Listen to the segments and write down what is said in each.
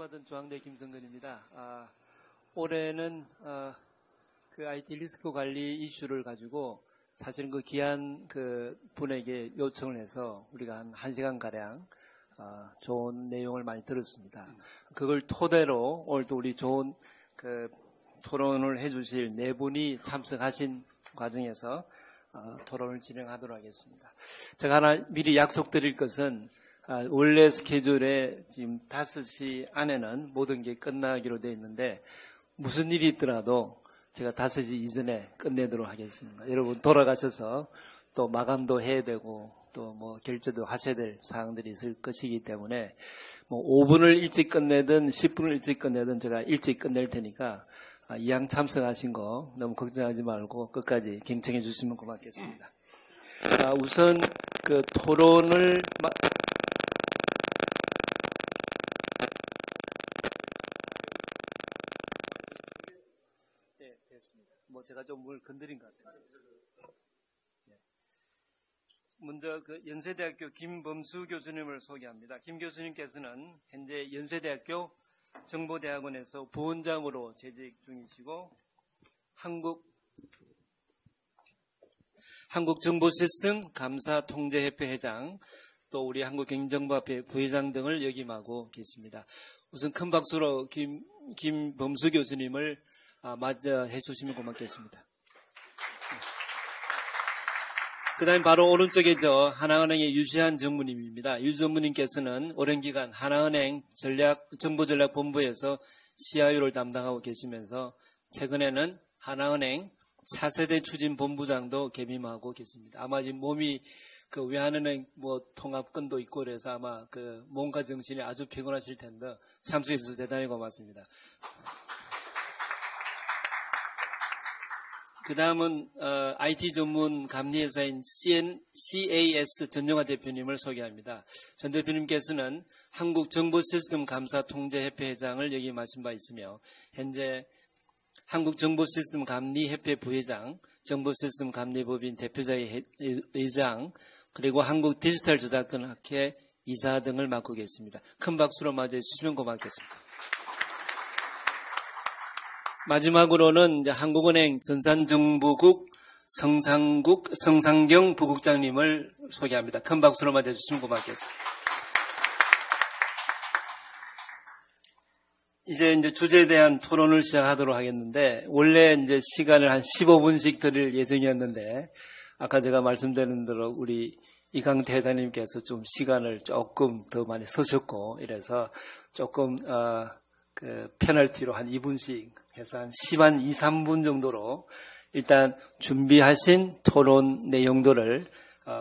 존경하던 중앙대 김성근입니다. 올해는 그 IT 리스크 관리 이슈를 가지고 사실은 그 귀한 그 분에게 요청을 해서 우리가 한 1시간 가량 좋은 내용을 많이 들었습니다. 그걸 토대로 오늘도 우리 좋은 그 토론을 해주실 네 분이 참석하신 과정에서 토론을 진행하도록 하겠습니다. 제가 하나 미리 약속드릴 것은 원래 스케줄에 지금 5시 안에는 모든 게 끝나기로 되어 있는데 무슨 일이 있더라도 제가 5시 이전에 끝내도록 하겠습니다. 여러분 돌아가셔서 또 마감도 해야 되고 또 뭐 결제도 하셔야 될 사항들이 있을 것이기 때문에 뭐 5분을 일찍 끝내든 10분을 일찍 끝내든 제가 일찍 끝낼 테니까 이왕 참석하신 거 너무 걱정하지 말고 끝까지 경청해 주시면 고맙겠습니다. 우선 그 토론을 네, 됐습니다. 뭐 제가 좀 뭘 건드린 것 같습니다. 네. 먼저 그 연세대학교 김범수 교수님을 소개합니다. 김 교수님께서는 현재 연세대학교 정보대학원에서 부원장으로 재직 중이시고 한국정보시스템 감사통제협회 회장, 또 우리 한국행정법회 부회장 등을 역임하고 계십니다. 우선 큰 박수로 김범수 교수님을 맞이해 주시면 고맙겠습니다. 그 다음에 바로 오른쪽에 하나은행의 유시한 전무님입니다. 유 전무님께서는 오랜 기간 하나은행 정보전략본부에서 CIO를 담당하고 계시면서 최근에는 하나은행 차세대 추진본부장도 겸임하고 계십니다. 아마 지금 몸이 그 외환은행 뭐 통합건도 있고 그래서 아마 그 몸과 정신이 아주 피곤하실 텐데 참석해 주셔서 대단히 고맙습니다. 그 다음은 IT 전문 감리회사인 CAS 전영화 대표님을 소개합니다. 전 대표님께서는 한국정보시스템감사통제협회 회장을 역임하신 바 있으며 현재 한국정보시스템감리협회 부회장, 정보시스템감리법인 대표자의 의장, 그리고 한국디지털저작권학회 이사 등을 맡고 계십니다. 큰 박수로 맞이해 주시면 고맙겠습니다. 마지막으로는 이제 한국은행 전산정보국 성상경 부국장님을 소개합니다. 큰 박수로 맞이해 주시면 고맙겠습니다. 이제 주제에 대한 토론을 시작하도록 하겠는데, 원래 이제 시간을 한 15분씩 드릴 예정이었는데, 아까 제가 말씀드린 대로 우리 이강태 회장님께서 좀 시간을 조금 더 많이 쓰셨고, 이래서 조금, 그 페널티로 한 2분씩 해서 한 10한 2, 3분 정도로 일단 준비하신 토론 내용들을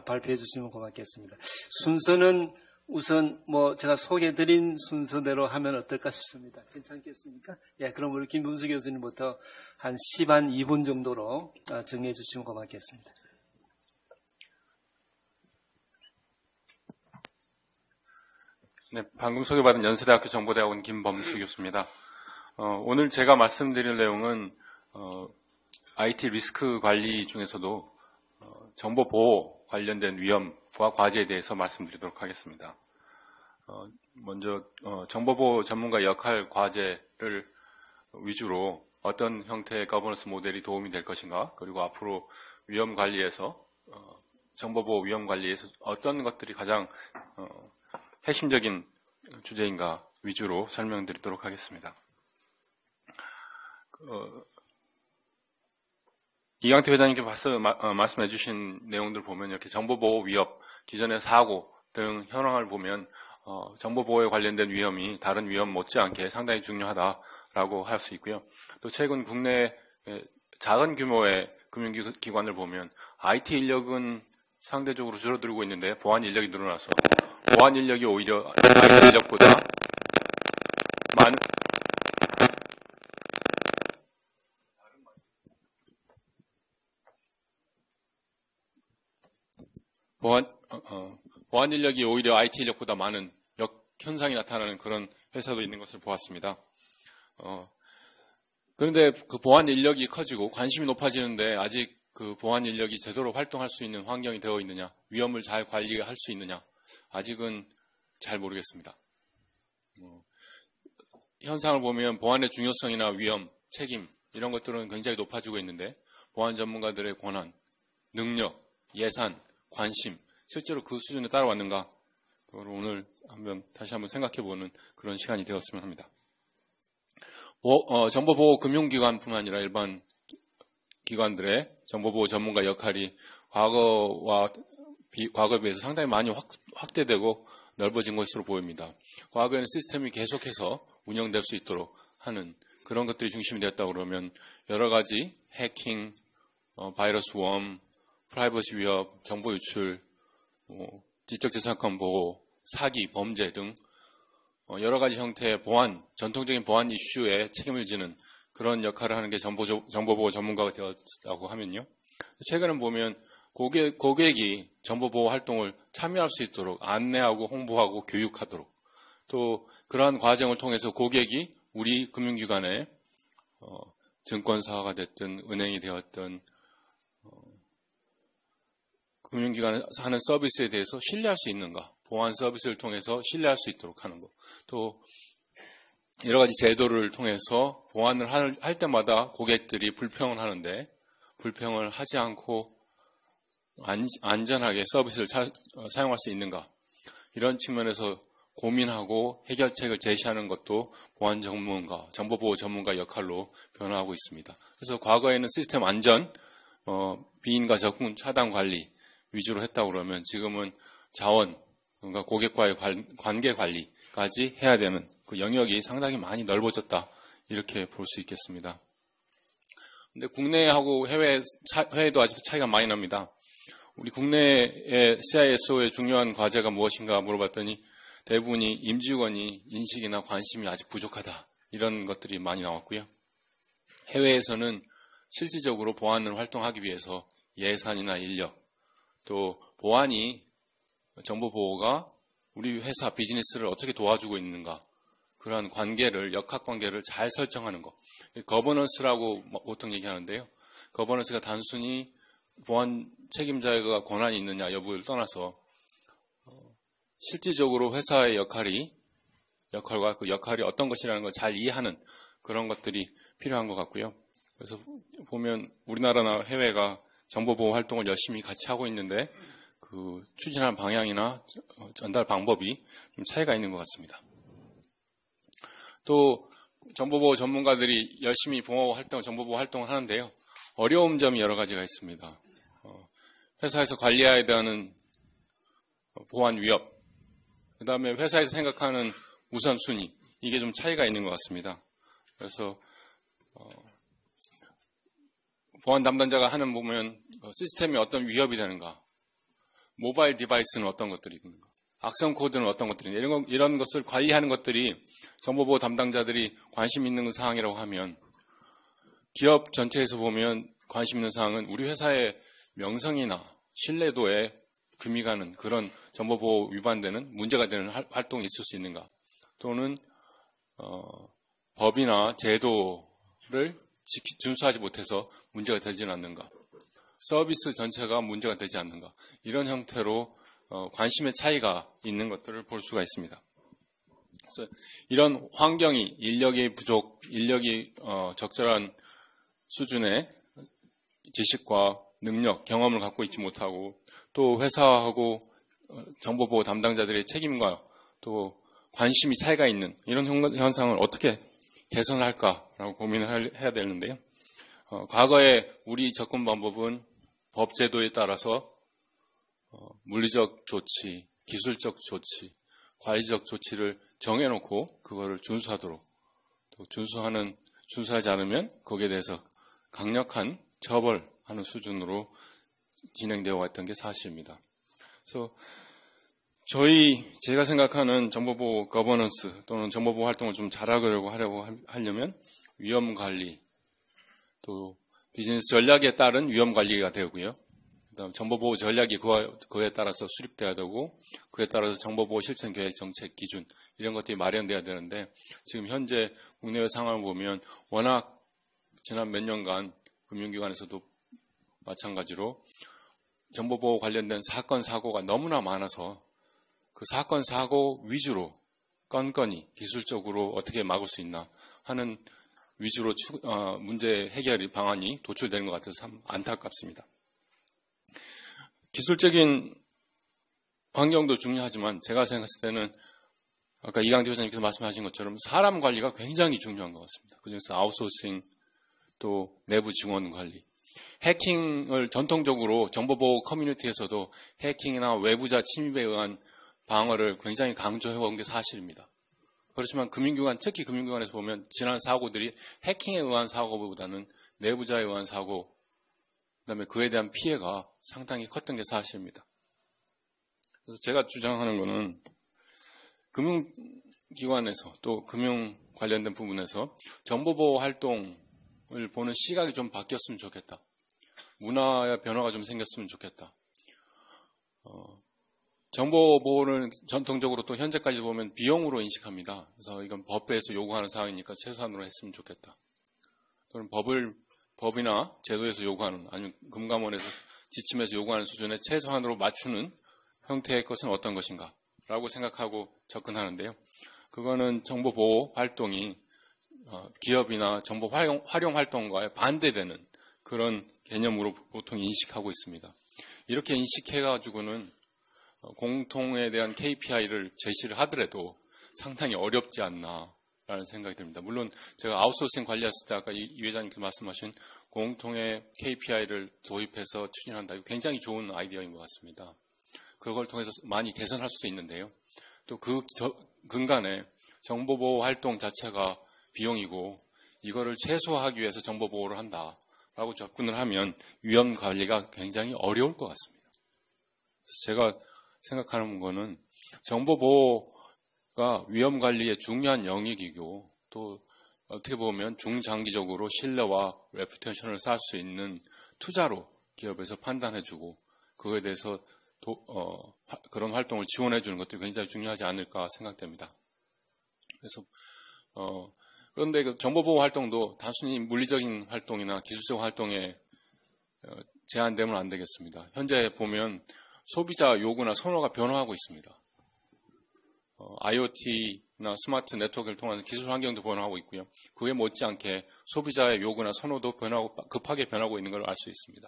발표해 주시면 고맙겠습니다. 순서는 우선 뭐 제가 소개해드린 순서대로 하면 어떨까 싶습니다. 괜찮겠습니까? 예, 그럼 우리 김범수 교수님부터 한 10한 2분 정도로 정리해 주시면 고맙겠습니다. 네, 방금 소개받은 연세대학교 정보대학원 김범수 교수입니다. 오늘 제가 말씀드릴 내용은 IT 리스크 관리 중에서도 정보보호 관련된 위험과 과제에 대해서 말씀드리도록 하겠습니다. 먼저 정보보호 전문가 역할 과제를 위주로 어떤 형태의 거버넌스 모델이 도움이 될 것인가, 그리고 앞으로 위험 관리에서 정보보호 위험 관리에서 어떤 것들이 가장 핵심적인 주제인가 위주로 설명드리도록 하겠습니다. 이강태 회장님께서 말씀해 주신 내용들 보면 이렇게 정보보호 위협, 기존의 사고 등 현황을 보면 정보보호에 관련된 위험이 다른 위험 못지않게 상당히 중요하다라고 할 수 있고요. 또 최근 국내 작은 규모의 금융기관을 보면 IT 인력은 상대적으로 줄어들고 있는데 보안 인력이 늘어나서 보안 인력이 오히려 IT 인력보다 많은 보안 인력이 오히려 IT 인력보다 많은 역현상이 나타나는 그런 회사도 있는 것을 보았습니다. 그런데 그 보안 인력이 커지고 관심이 높아지는데 아직 그 보안 인력이 제대로 활동할 수 있는 환경이 되어 있느냐, 위험을 잘 관리할 수 있느냐, 아직은 잘 모르겠습니다. 현상을 보면 보안의 중요성이나 위험, 책임 이런 것들은 굉장히 높아지고 있는데 보안 전문가들의 권한, 능력, 예산, 관심 실제로 그 수준에 따라왔는가? 그걸 오늘 다시 한번 생각해보는 그런 시간이 되었으면 합니다. 정보보호 금융기관뿐만 아니라 일반 기관들의 정보보호 전문가 역할이 과거에 비해서 상당히 많이 확대되고 넓어진 것으로 보입니다. 과거에는 시스템이 계속해서 운영될 수 있도록 하는 그런 것들이 중심이 되었다고 그러면 여러 가지 해킹, 바이러스 웜, 프라이버시 위협, 정보 유출, 지적재산권 보호, 사기, 범죄 등 여러 가지 형태의 전통적인 보안 이슈에 책임을 지는 그런 역할을 하는 게 정보보호 전문가가 되었다고 하면요. 최근에 보면 고객이 정보보호 활동을 참여할 수 있도록 안내하고 홍보하고 교육하도록 또 그러한 과정을 통해서 고객이 우리 금융기관에 증권사가 됐든 은행이 되었든 금융기관에 하는 서비스에 대해서 신뢰할 수 있는가, 보안 서비스를 통해서 신뢰할 수 있도록 하는 것, 또 여러 가지 제도를 통해서 보안을 할 때마다 고객들이 불평을 하는데 불평을 하지 않고 안전하게 서비스를 사용할 수 있는가, 이런 측면에서 고민하고 해결책을 제시하는 것도 보안 전문가, 정보보호 전문가 역할로 변화하고 있습니다. 그래서 과거에는 시스템 안전, 비인가 접근 차단 관리 위주로 했다고 그러면 지금은 자원, 그러니까 고객과의 관계 관리까지 해야 되는 그 영역이 상당히 많이 넓어졌다, 이렇게 볼 수 있겠습니다. 근데 국내하고 해외도 아직도 차이가 많이 납니다. 우리 국내의 CISO의 중요한 과제가 무엇인가 물어봤더니 대부분이 임직원이 인식이나 관심이 아직 부족하다, 이런 것들이 많이 나왔고요. 해외에서는 실질적으로 보안을 활동하기 위해서 예산이나 인력, 또 정보보호가 우리 회사 비즈니스를 어떻게 도와주고 있는가, 그러한 역학관계를 잘 설정하는 것, 거버넌스라고 보통 얘기하는데요. 거버넌스가 단순히 보안 책임자가 권한이 있느냐 여부를 떠나서 실질적으로 회사의 역할과 그 역할이 어떤 것이라는 걸 잘 이해하는 그런 것들이 필요한 것 같고요. 그래서 보면 우리나라나 해외가 정보보호 활동을 열심히 같이 하고 있는데 그 추진하는 방향이나 전달 방법이 좀 차이가 있는 것 같습니다. 또 정보보호 전문가들이 열심히 정보보호 활동을 하는데요. 어려운 점이 여러 가지가 있습니다. 회사에서 관리해야 되는 보안 위협, 그 다음에 회사에서 생각하는 우선순위, 이게 좀 차이가 있는 것 같습니다. 그래서 보안 담당자가 보면 시스템이 어떤 위협이 되는가, 모바일 디바이스는 어떤 것들이 있는가, 악성 코드는 어떤 것들이 있는가, 이런 것을 관리하는 것들이 정보보호 담당자들이 관심 있는 사항이라고 하면 기업 전체에서 보면 관심 있는 사항은 우리 회사의 명성이나 신뢰도에 금이 가는 그런 정보보호 위반되는 문제가 되는 활동이 있을 수 있는가, 또는 법이나 제도를 준수하지 못해서 문제가 되지는 않는가, 서비스 전체가 문제가 되지 않는가, 이런 형태로 관심의 차이가 있는 것들을 볼 수가 있습니다. 그래서 이런 환경이 인력이 적절한 수준의 지식과 능력, 경험을 갖고 있지 못하고 또 회사하고 정보보호 담당자들의 책임과 또 관심이 차이가 있는 이런 현상을 어떻게 개선을 할까라고 고민을 해야 되는데요. 과거에 우리 접근 방법은 법 제도에 따라서 물리적 조치, 기술적 조치, 관리적 조치를 정해놓고 그거를 준수하도록, 또 준수하지 않으면 거기에 대해서 강력한 처벌하는 수준으로 진행되어 왔던 게 사실입니다. 그래서 제가 생각하는 정보보호 거버넌스 또는 정보보호 활동을 좀 잘하려고 하려면 위험 관리, 또 비즈니스 전략에 따른 위험 관리가 되고요. 그다음 정보보호 전략이 그에 따라서 수립돼야 되고 그에 따라서 정보보호 실천 계획 정책 기준 이런 것들이 마련돼야 되는데 지금 현재 국내외 상황을 보면 워낙 지난 몇 년간 금융기관에서도 마찬가지로 정보보호 관련된 사건 사고가 너무나 많아서 그 사건 사고 위주로 건건이 기술적으로 어떻게 막을 수 있나 하는 위주로 문제 해결 방안이 도출되는 것 같아서 참 안타깝습니다. 기술적인 환경도 중요하지만 제가 생각했을 때는 아까 이강대 회장님께서 말씀하신 것처럼 사람 관리가 굉장히 중요한 것 같습니다. 그중에서 아웃소싱 또 내부 직원 관리. 해킹을 전통적으로 정보보호 커뮤니티에서도 해킹이나 외부자 침입에 의한 방어를 굉장히 강조해온 게 사실입니다. 그렇지만 금융기관, 특히 금융기관에서 보면 지난 사고들이 해킹에 의한 사고보다는 내부자에 의한 사고, 그다음에 그에 대한 피해가 상당히 컸던 게 사실입니다. 그래서 제가 주장하는 거는 금융기관에서 또 금융 관련된 부분에서 정보보호 활동을 보는 시각이 좀 바뀌었으면 좋겠다. 문화의 변화가 좀 생겼으면 좋겠다. 정보보호는 전통적으로 또 현재까지 보면 비용으로 인식합니다. 그래서 이건 법에서 요구하는 사항이니까 최소한으로 했으면 좋겠다. 또는 법이나 제도에서 요구하는, 아니면 금감원에서 지침에서 요구하는 수준에 최소한으로 맞추는 형태의 것은 어떤 것인가 라고 생각하고 접근하는데요. 그거는 정보보호 활동이 기업이나 정보 활용 활동과에 반대되는 그런 개념으로 보통 인식하고 있습니다. 이렇게 인식해가지고는 공통에 대한 KPI를 제시를 하더라도 상당히 어렵지 않나라는 생각이 듭니다. 물론 제가 아웃소싱 관리했을 때 아까 이 회장님께서 말씀하신 공통의 KPI를 도입해서 추진한다. 이거 굉장히 좋은 아이디어인 것 같습니다. 그걸 통해서 많이 개선할 수도 있는데요. 또 그 근간에 정보보호 활동 자체가 비용이고 이거를 최소화하기 위해서 정보보호를 한다라고 접근을 하면 위험 관리가 굉장히 어려울 것 같습니다. 제가 생각하는 거는 정보보호가 위험 관리의 중요한 영역이고 또 어떻게 보면 중장기적으로 신뢰와 레퓨테이션을 쌓을 수 있는 투자로 기업에서 판단해주고 그거에 대해서 그런 활동을 지원해주는 것들이 굉장히 중요하지 않을까 생각됩니다. 그래서 그런데 그 정보보호 활동도 단순히 물리적인 활동이나 기술적 활동에 제한되면 안 되겠습니다. 현재 보면 소비자 요구나 선호가 변화하고 있습니다. IoT나 스마트 네트워크를 통한 기술 환경도 변화하고 있고요. 그에 못지않게 소비자의 요구나 선호도 급하게 변하고 있는 걸 알 수 있습니다.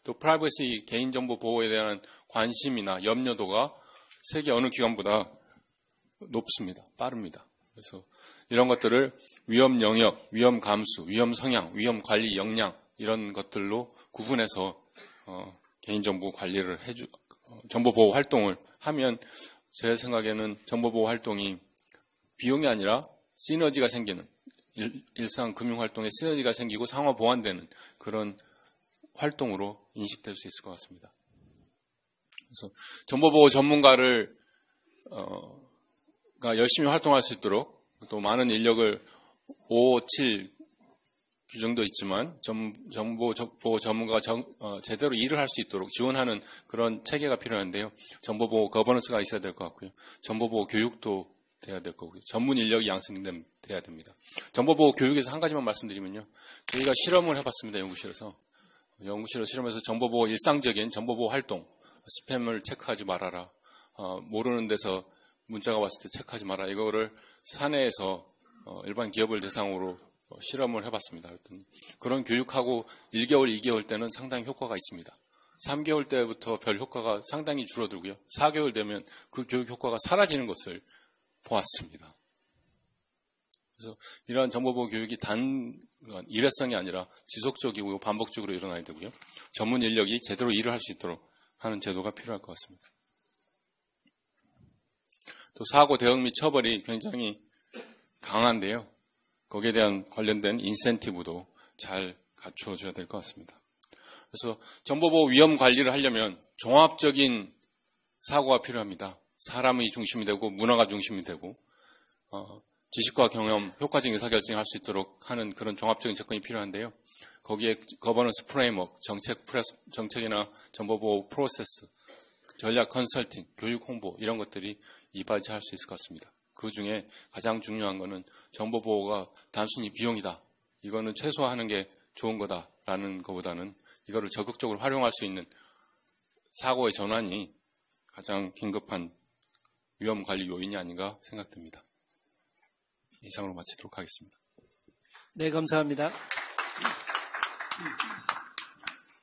또 프라이버시 개인정보 보호에 대한 관심이나 염려도가 세계 어느 기관보다 높습니다. 빠릅니다. 그래서 이런 것들을 위험 영역, 위험 감수, 위험 성향, 위험 관리 역량 이런 것들로 구분해서 개인정보 관리를 정보보호 활동을 하면 제 생각에는 정보보호 활동이 비용이 아니라 시너지가 생기는 일상 금융활동에 시너지가 생기고 상호 보완되는 그런 활동으로 인식될 수 있을 것 같습니다. 그래서 정보보호 전문가를 열심히 활동할 수 있도록 또 많은 인력을 5, 7 규정도 있지만 정보보호 전문가가 제대로 일을 할 수 있도록 지원하는 그런 체계가 필요한데요. 정보보호 거버넌스가 있어야 될 것 같고요. 정보보호 교육도 돼야 될 거고요. 전문 인력이 양성돼야 됩니다. 정보보호 교육에서 한 가지만 말씀드리면요. 저희가 실험을 해봤습니다. 연구실에서 실험해서 정보보호 일상적인 정보보호 활동, 스팸을 체크하지 말아라, 모르는 데서 문자가 왔을 때 체크하지 마라. 이거를 사내에서 일반 기업을 대상으로 실험을 해봤습니다. 그런 교육하고 1개월, 2개월 때는 상당히 효과가 있습니다. 3개월 때부터 별 효과가 상당히 줄어들고요. 4개월 되면 그 교육 효과가 사라지는 것을 보았습니다. 그래서 이러한 정보보호 교육이 단 일회성이 아니라 지속적이고 반복적으로 일어나야 되고요. 전문 인력이 제대로 일을 할 수 있도록 하는 제도가 필요할 것 같습니다. 또 사고 대응 및 처벌이 굉장히 강한데요. 거기에 대한 관련된 인센티브도 잘 갖추어져야 될 것 같습니다. 그래서 정보보호 위험 관리를 하려면 종합적인 사고가 필요합니다. 사람이 중심이 되고 문화가 중심이 되고 지식과 경험, 효과적인 의사결정을 할 수 있도록 하는 그런 종합적인 접근이 필요한데요. 거기에 거버넌스 프레임워크, 정책이나 정보보호 프로세스, 전략 컨설팅, 교육 홍보 이런 것들이 이바지할 수 있을 것 같습니다. 그 중에 가장 중요한 것은 정보보호가 단순히 비용이다. 이거는 최소화하는 게 좋은 거다라는 것보다는 이거를 적극적으로 활용할 수 있는 사고의 전환이 가장 긴급한 위험 관리 요인이 아닌가 생각됩니다. 이상으로 마치도록 하겠습니다. 네, 감사합니다.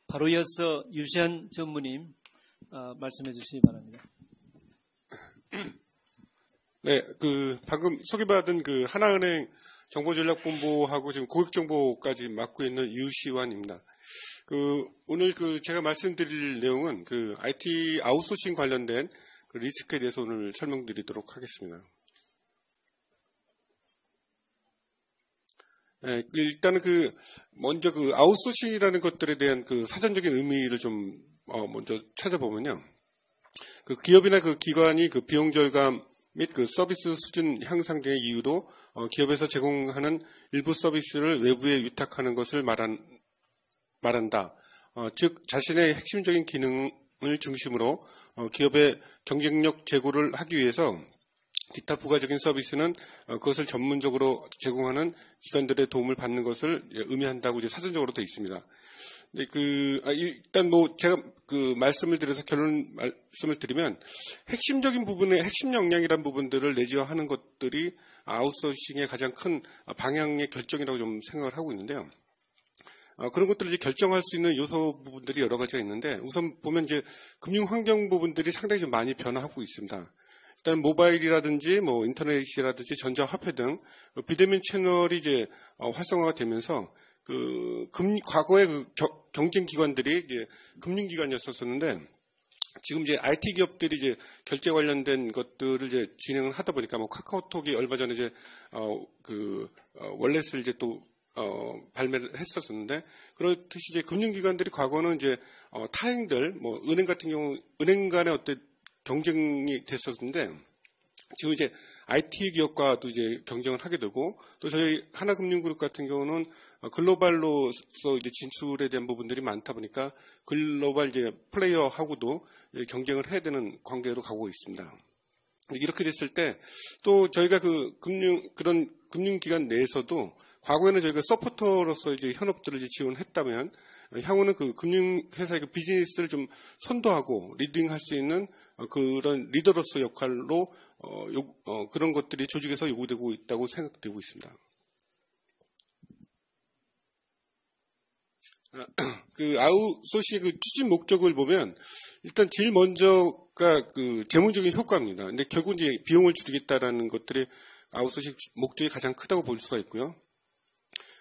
바로 이어서 유시한 전무님 말씀해 주시기 바랍니다. 네, 방금 소개받은 하나은행 정보전략본부하고 지금 고객정보까지 맡고 있는 유시환입니다. 오늘 제가 말씀드릴 내용은 IT 아웃소싱 관련된 리스크에 대해서 오늘 설명드리도록 하겠습니다. 네, 일단은 먼저 아웃소싱이라는 것들에 대한 사전적인 의미를 좀 먼저 찾아보면요. 기업이나 기관이 비용 절감 및 서비스 수준 향상 등의 이유로 기업에서 제공하는 일부 서비스를 외부에 위탁하는 것을 말한다. 즉 자신의 핵심적인 기능을 중심으로 기업의 경쟁력 제고를 하기 위해서 기타 부가적인 서비스는 그것을 전문적으로 제공하는 기관들의 도움을 받는 것을 의미한다고 이제 사전적으로 되어 있습니다. 네, 일단 제가 말씀을 드려서 결론 말씀을 드리면 핵심적인 부분의 핵심 역량이란 부분들을 내재화하는 것들이 아웃소싱의 가장 큰 방향의 결정이라고 좀 생각을 하고 있는데요. 그런 것들을 이제 결정할 수 있는 요소 부분들이 여러 가지가 있는데 우선 보면 이제 금융 환경 부분들이 상당히 좀 많이 변화하고 있습니다. 일단 모바일이라든지 인터넷이라든지 전자화폐 등 비대면 채널이 이제 활성화가 되면서 과거의 경쟁 기관들이 이제 금융기관이었었는데 지금 이제 IT 기업들이 이제 결제 관련된 것들을 이제 진행을 하다 보니까 카카오톡이 얼마 전에 이제 월렛을 이제 또 발매를 했었는데 그렇듯이 이제 금융기관들이 과거는 이제 타행들 은행 같은 경우 은행 간의 어떤 경쟁이 됐었는데 지금 이제 IT 기업과도 이제 경쟁을 하게 되고 또 저희 하나금융그룹 같은 경우는 글로벌로서 이제 진출에 대한 부분들이 많다 보니까 글로벌 이제 플레이어하고도 경쟁을 해야 되는 관계로 가고 있습니다. 이렇게 됐을 때 또 저희가 그런 금융기관 내에서도 과거에는 저희가 서포터로서 이제 현업들을 이제 지원했다면 향후는 금융회사의 비즈니스를 좀 선도하고 리딩할 수 있는 그런 리더로서 역할로 그런 것들이 조직에서 요구되고 있다고 생각되고 있습니다. 아웃소싱 추진 목적을 보면 일단 제일 먼저가 재무적인 효과입니다. 근데 결국 이제 비용을 줄이겠다라는 것들이 아웃소싱 목적이 가장 크다고 볼 수가 있고요.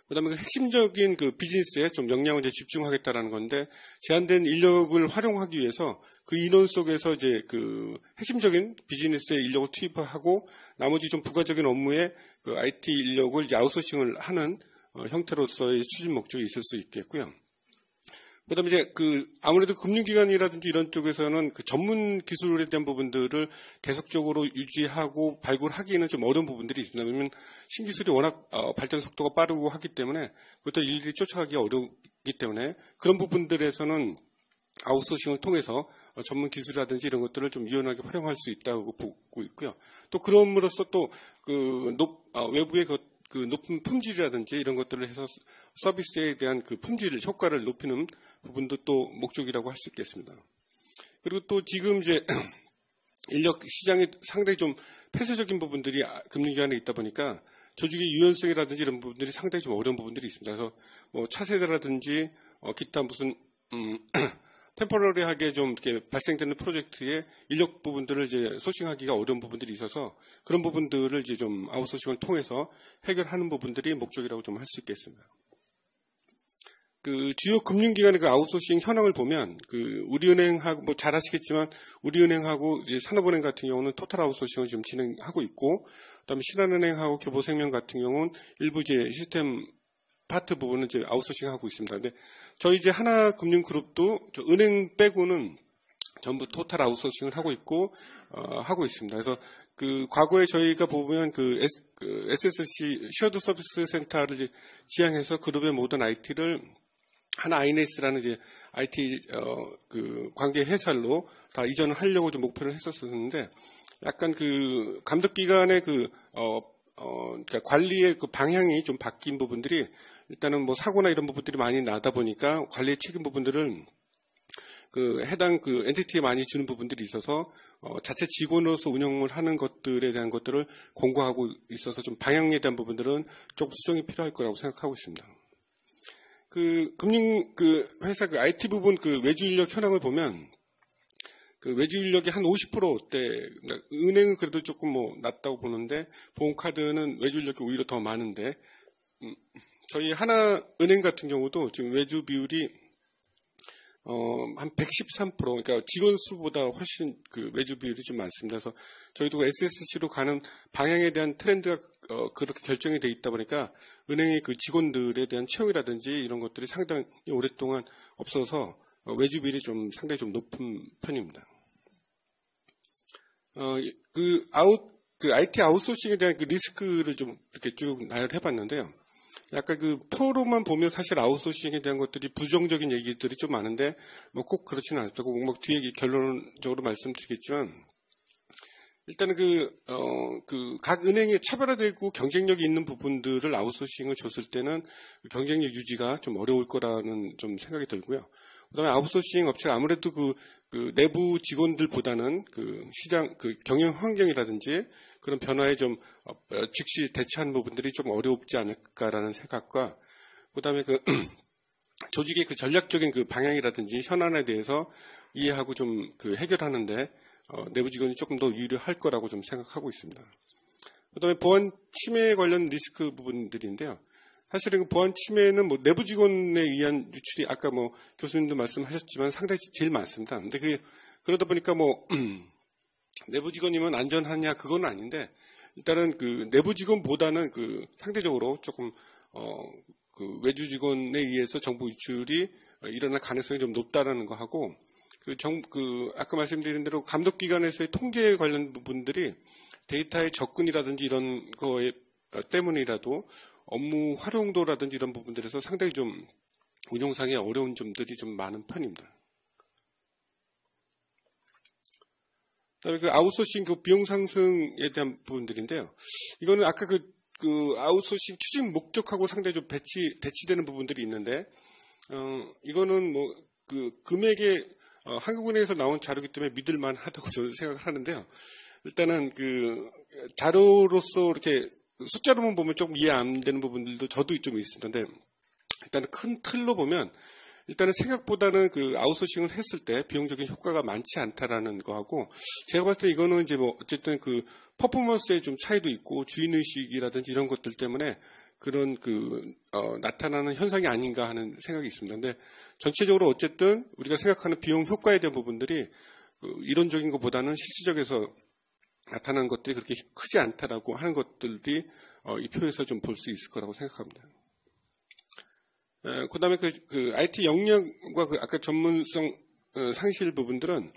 그다음에 핵심적인 비즈니스에 좀 역량을 이제 집중하겠다라는 건데 제한된 인력을 활용하기 위해서 인원 속에서 이제 핵심적인 비즈니스에 인력을 투입하고 나머지 좀 부가적인 업무에 IT 인력을 이제 아웃소싱을 하는 형태로서의 추진 목적이 있을 수 있겠고요. 그다음에 이제 아무래도 금융기관이라든지 이런 쪽에서는 전문 기술에 대한 부분들을 계속적으로 유지하고 발굴하기에는 좀 어려운 부분들이 있습니다. 왜냐하면 신기술이 워낙 발전 속도가 빠르고 하기 때문에 그것들 일일이 쫓아가기가 어렵기 때문에 그런 부분들에서는 아웃소싱을 통해서 전문 기술이라든지 이런 것들을 좀 유연하게 활용할 수 있다고 보고 있고요. 또 그럼으로써 또 외부의 높은 품질이라든지 이런 것들을 해서 서비스에 대한 품질 효과를 높이는 부분도 또 목적이라고 할 수 있겠습니다. 그리고 또 지금 이제 인력 시장이 상당히 좀 폐쇄적인 부분들이 금융기관에 있다 보니까 조직의 유연성이라든지 이런 부분들이 상당히 좀 어려운 부분들이 있습니다. 그래서 차세대라든지 기타 무슨 템포러리하게 좀 이렇게 발생되는 프로젝트의 인력 부분들을 이제 소싱하기가 어려운 부분들이 있어서 그런 부분들을 이제 좀 아웃소싱을 통해서 해결하는 부분들이 목적이라고 좀 할 수 있겠습니다. 주요 금융기관의 아웃소싱 현황을 보면 우리은행하고 잘 아시겠지만 우리은행하고 이제 산업은행 같은 경우는 토탈 아웃소싱을 지금 진행하고 있고 그다음에 신한은행하고 교보생명 같은 경우는 일부 이제 시스템 파트 부분은 이제 아웃소싱하고 있습니다. 근데 저희 이제 하나금융그룹도 은행 빼고는 전부 토탈 아웃소싱을 하고 있고 하고 있습니다. 그래서 과거에 저희가 보면 SSC 쉐어드 서비스 센터를 이제 지향해서 그룹의 모든 IT를 하나 INS라는 이제 IT 관계 회사로 다 이전을 하려고 좀 목표를 했었었는데 약간 감독기관의 그러니까 관리의 방향이 좀 바뀐 부분들이 일단은 사고나 이런 부분들이 많이 나다 보니까 관리의 책임 부분들을 그 해당 그 엔티티에 많이 주는 부분들이 있어서 자체 직원으로서 운영을 하는 것들에 대한 것들을 공고하고 있어서 좀 방향에 대한 부분들은 조금 수정이 필요할 거라고 생각하고 있습니다. 그 금융 그 회사 그 IT 부분 그 외주 인력 현황을 보면 그 외주 인력이 한 50%대, 은행은 그래도 조금 뭐 낮다고 보는데 보험카드는 외주 인력이 오히려 더 많은데, 저희 하나은행 같은 경우도 지금 외주 비율이 한 113%, 그러니까 직원 수보다 훨씬 그 외주 비율이 좀 많습니다. 그래서 저희도 SSC로 가는 방향에 대한 트렌드가 그렇게 결정이 돼 있다 보니까 은행의 그 직원들에 대한 채용이라든지 이런 것들이 상당히 오랫동안 없어서 외주 비율이 좀 상당히 좀 높은 편입니다. 그 IT 아웃소싱에 대한 그 리스크를 좀 이렇게 쭉 나열해 봤는데요. 약간 그 프로만 보면 사실 아웃소싱에 대한 것들이 부정적인 얘기들이 좀 많은데 뭐 꼭 그렇지는 않습니다. 꼭 뒤에 결론적으로 말씀드리겠지만 일단은 각 은행에 차별화되고 경쟁력이 있는 부분들을 아웃소싱을 줬을 때는 경쟁력 유지가 좀 어려울 거라는 좀 생각이 들고요. 그다음에 아웃소싱 업체가 아무래도 그 내부 직원들보다는 그 시장 그 경영 환경이라든지 그런 변화에 좀 즉시 대처하는 부분들이 좀 어렵지 않을까라는 생각과 그다음에 그 조직의 그 전략적인 그 방향이라든지 현안에 대해서 이해하고 좀 그 해결하는데 내부 직원이 조금 더 유리할 거라고 좀 생각하고 있습니다. 그다음에 보안 침해 관련 리스크 부분들인데요. 사실은 그 보안 침해는 뭐 내부 직원에 의한 유출이 아까 뭐 교수님도 말씀하셨지만 상당히 제일 많습니다. 근데 그러다 보니까 뭐 내부 직원이면 안전하냐 그건 아닌데 일단은 그 내부 직원보다는 그 상대적으로 조금 그 외주 직원에 의해서 정보 유출이 일어날 가능성이 좀 높다라는 거 하고 아까 말씀드린 대로 감독기관에서의 통제 관련 부분들이 데이터의 접근이라든지 이런 거에 때문이라도 업무 활용도라든지 이런 부분들에서 상당히 좀 운영상에 어려운 점들이 좀 많은 편입니다. 그다음에 그 아웃소싱 그 비용 상승에 대한 부분들인데요. 이거는 아까 그 아웃소싱 추진 목적하고 상당히 좀 대치되는 부분들이 있는데, 이거는 뭐 그 금액에 한국은행에서 나온 자료이기 때문에 믿을만 하다고 저는 생각을 하는데요. 일단은 그 자료로서 이렇게 숫자로만 보면 조금 이해 안 되는 부분들도 저도 좀 있습니다. 근데 일단은 큰 틀로 보면 일단은 생각보다는 그 아웃소싱을 했을 때 비용적인 효과가 많지 않다라는 거하고 제가 봤을 때 이거는 이제 뭐 어쨌든 그 퍼포먼스에 좀 차이도 있고 주인의식이라든지 이런 것들 때문에 그런 나타나는 현상이 아닌가 하는 생각이 있습니다. 근데 전체적으로 어쨌든 우리가 생각하는 비용 효과에 대한 부분들이 이론적인 것보다는 실질적에서 나타나는 것들이 그렇게 크지 않다라고 하는 것들이 이 표에서 좀 볼 수 있을 거라고 생각합니다. 그 다음에 그 IT 역량과 그 아까 전문성 상실 부분들은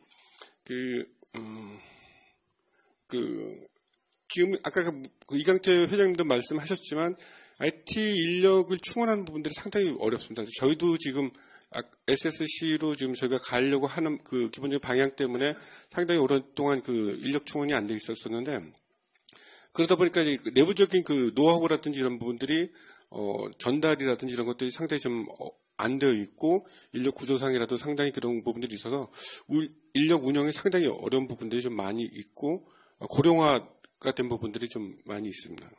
지금 아까 그 이강태 회장님도 말씀하셨지만 IT 인력을 충원하는 부분들이 상당히 어렵습니다. 저희도 지금 SSC로 지금 저희가 가려고 하는 그 기본적인 방향 때문에 상당히 오랫동안 그 인력 충원이 안 돼 있었었는데 그러다 보니까 내부적인 그 노하우라든지 이런 부분들이 전달이라든지 이런 것들이 상당히 좀 안 되어 있고 인력 구조상이라도 상당히 그런 부분들이 있어서 인력 운영에 상당히 어려운 부분들이 좀 많이 있고 고령화가 된 부분들이 좀 많이 있습니다.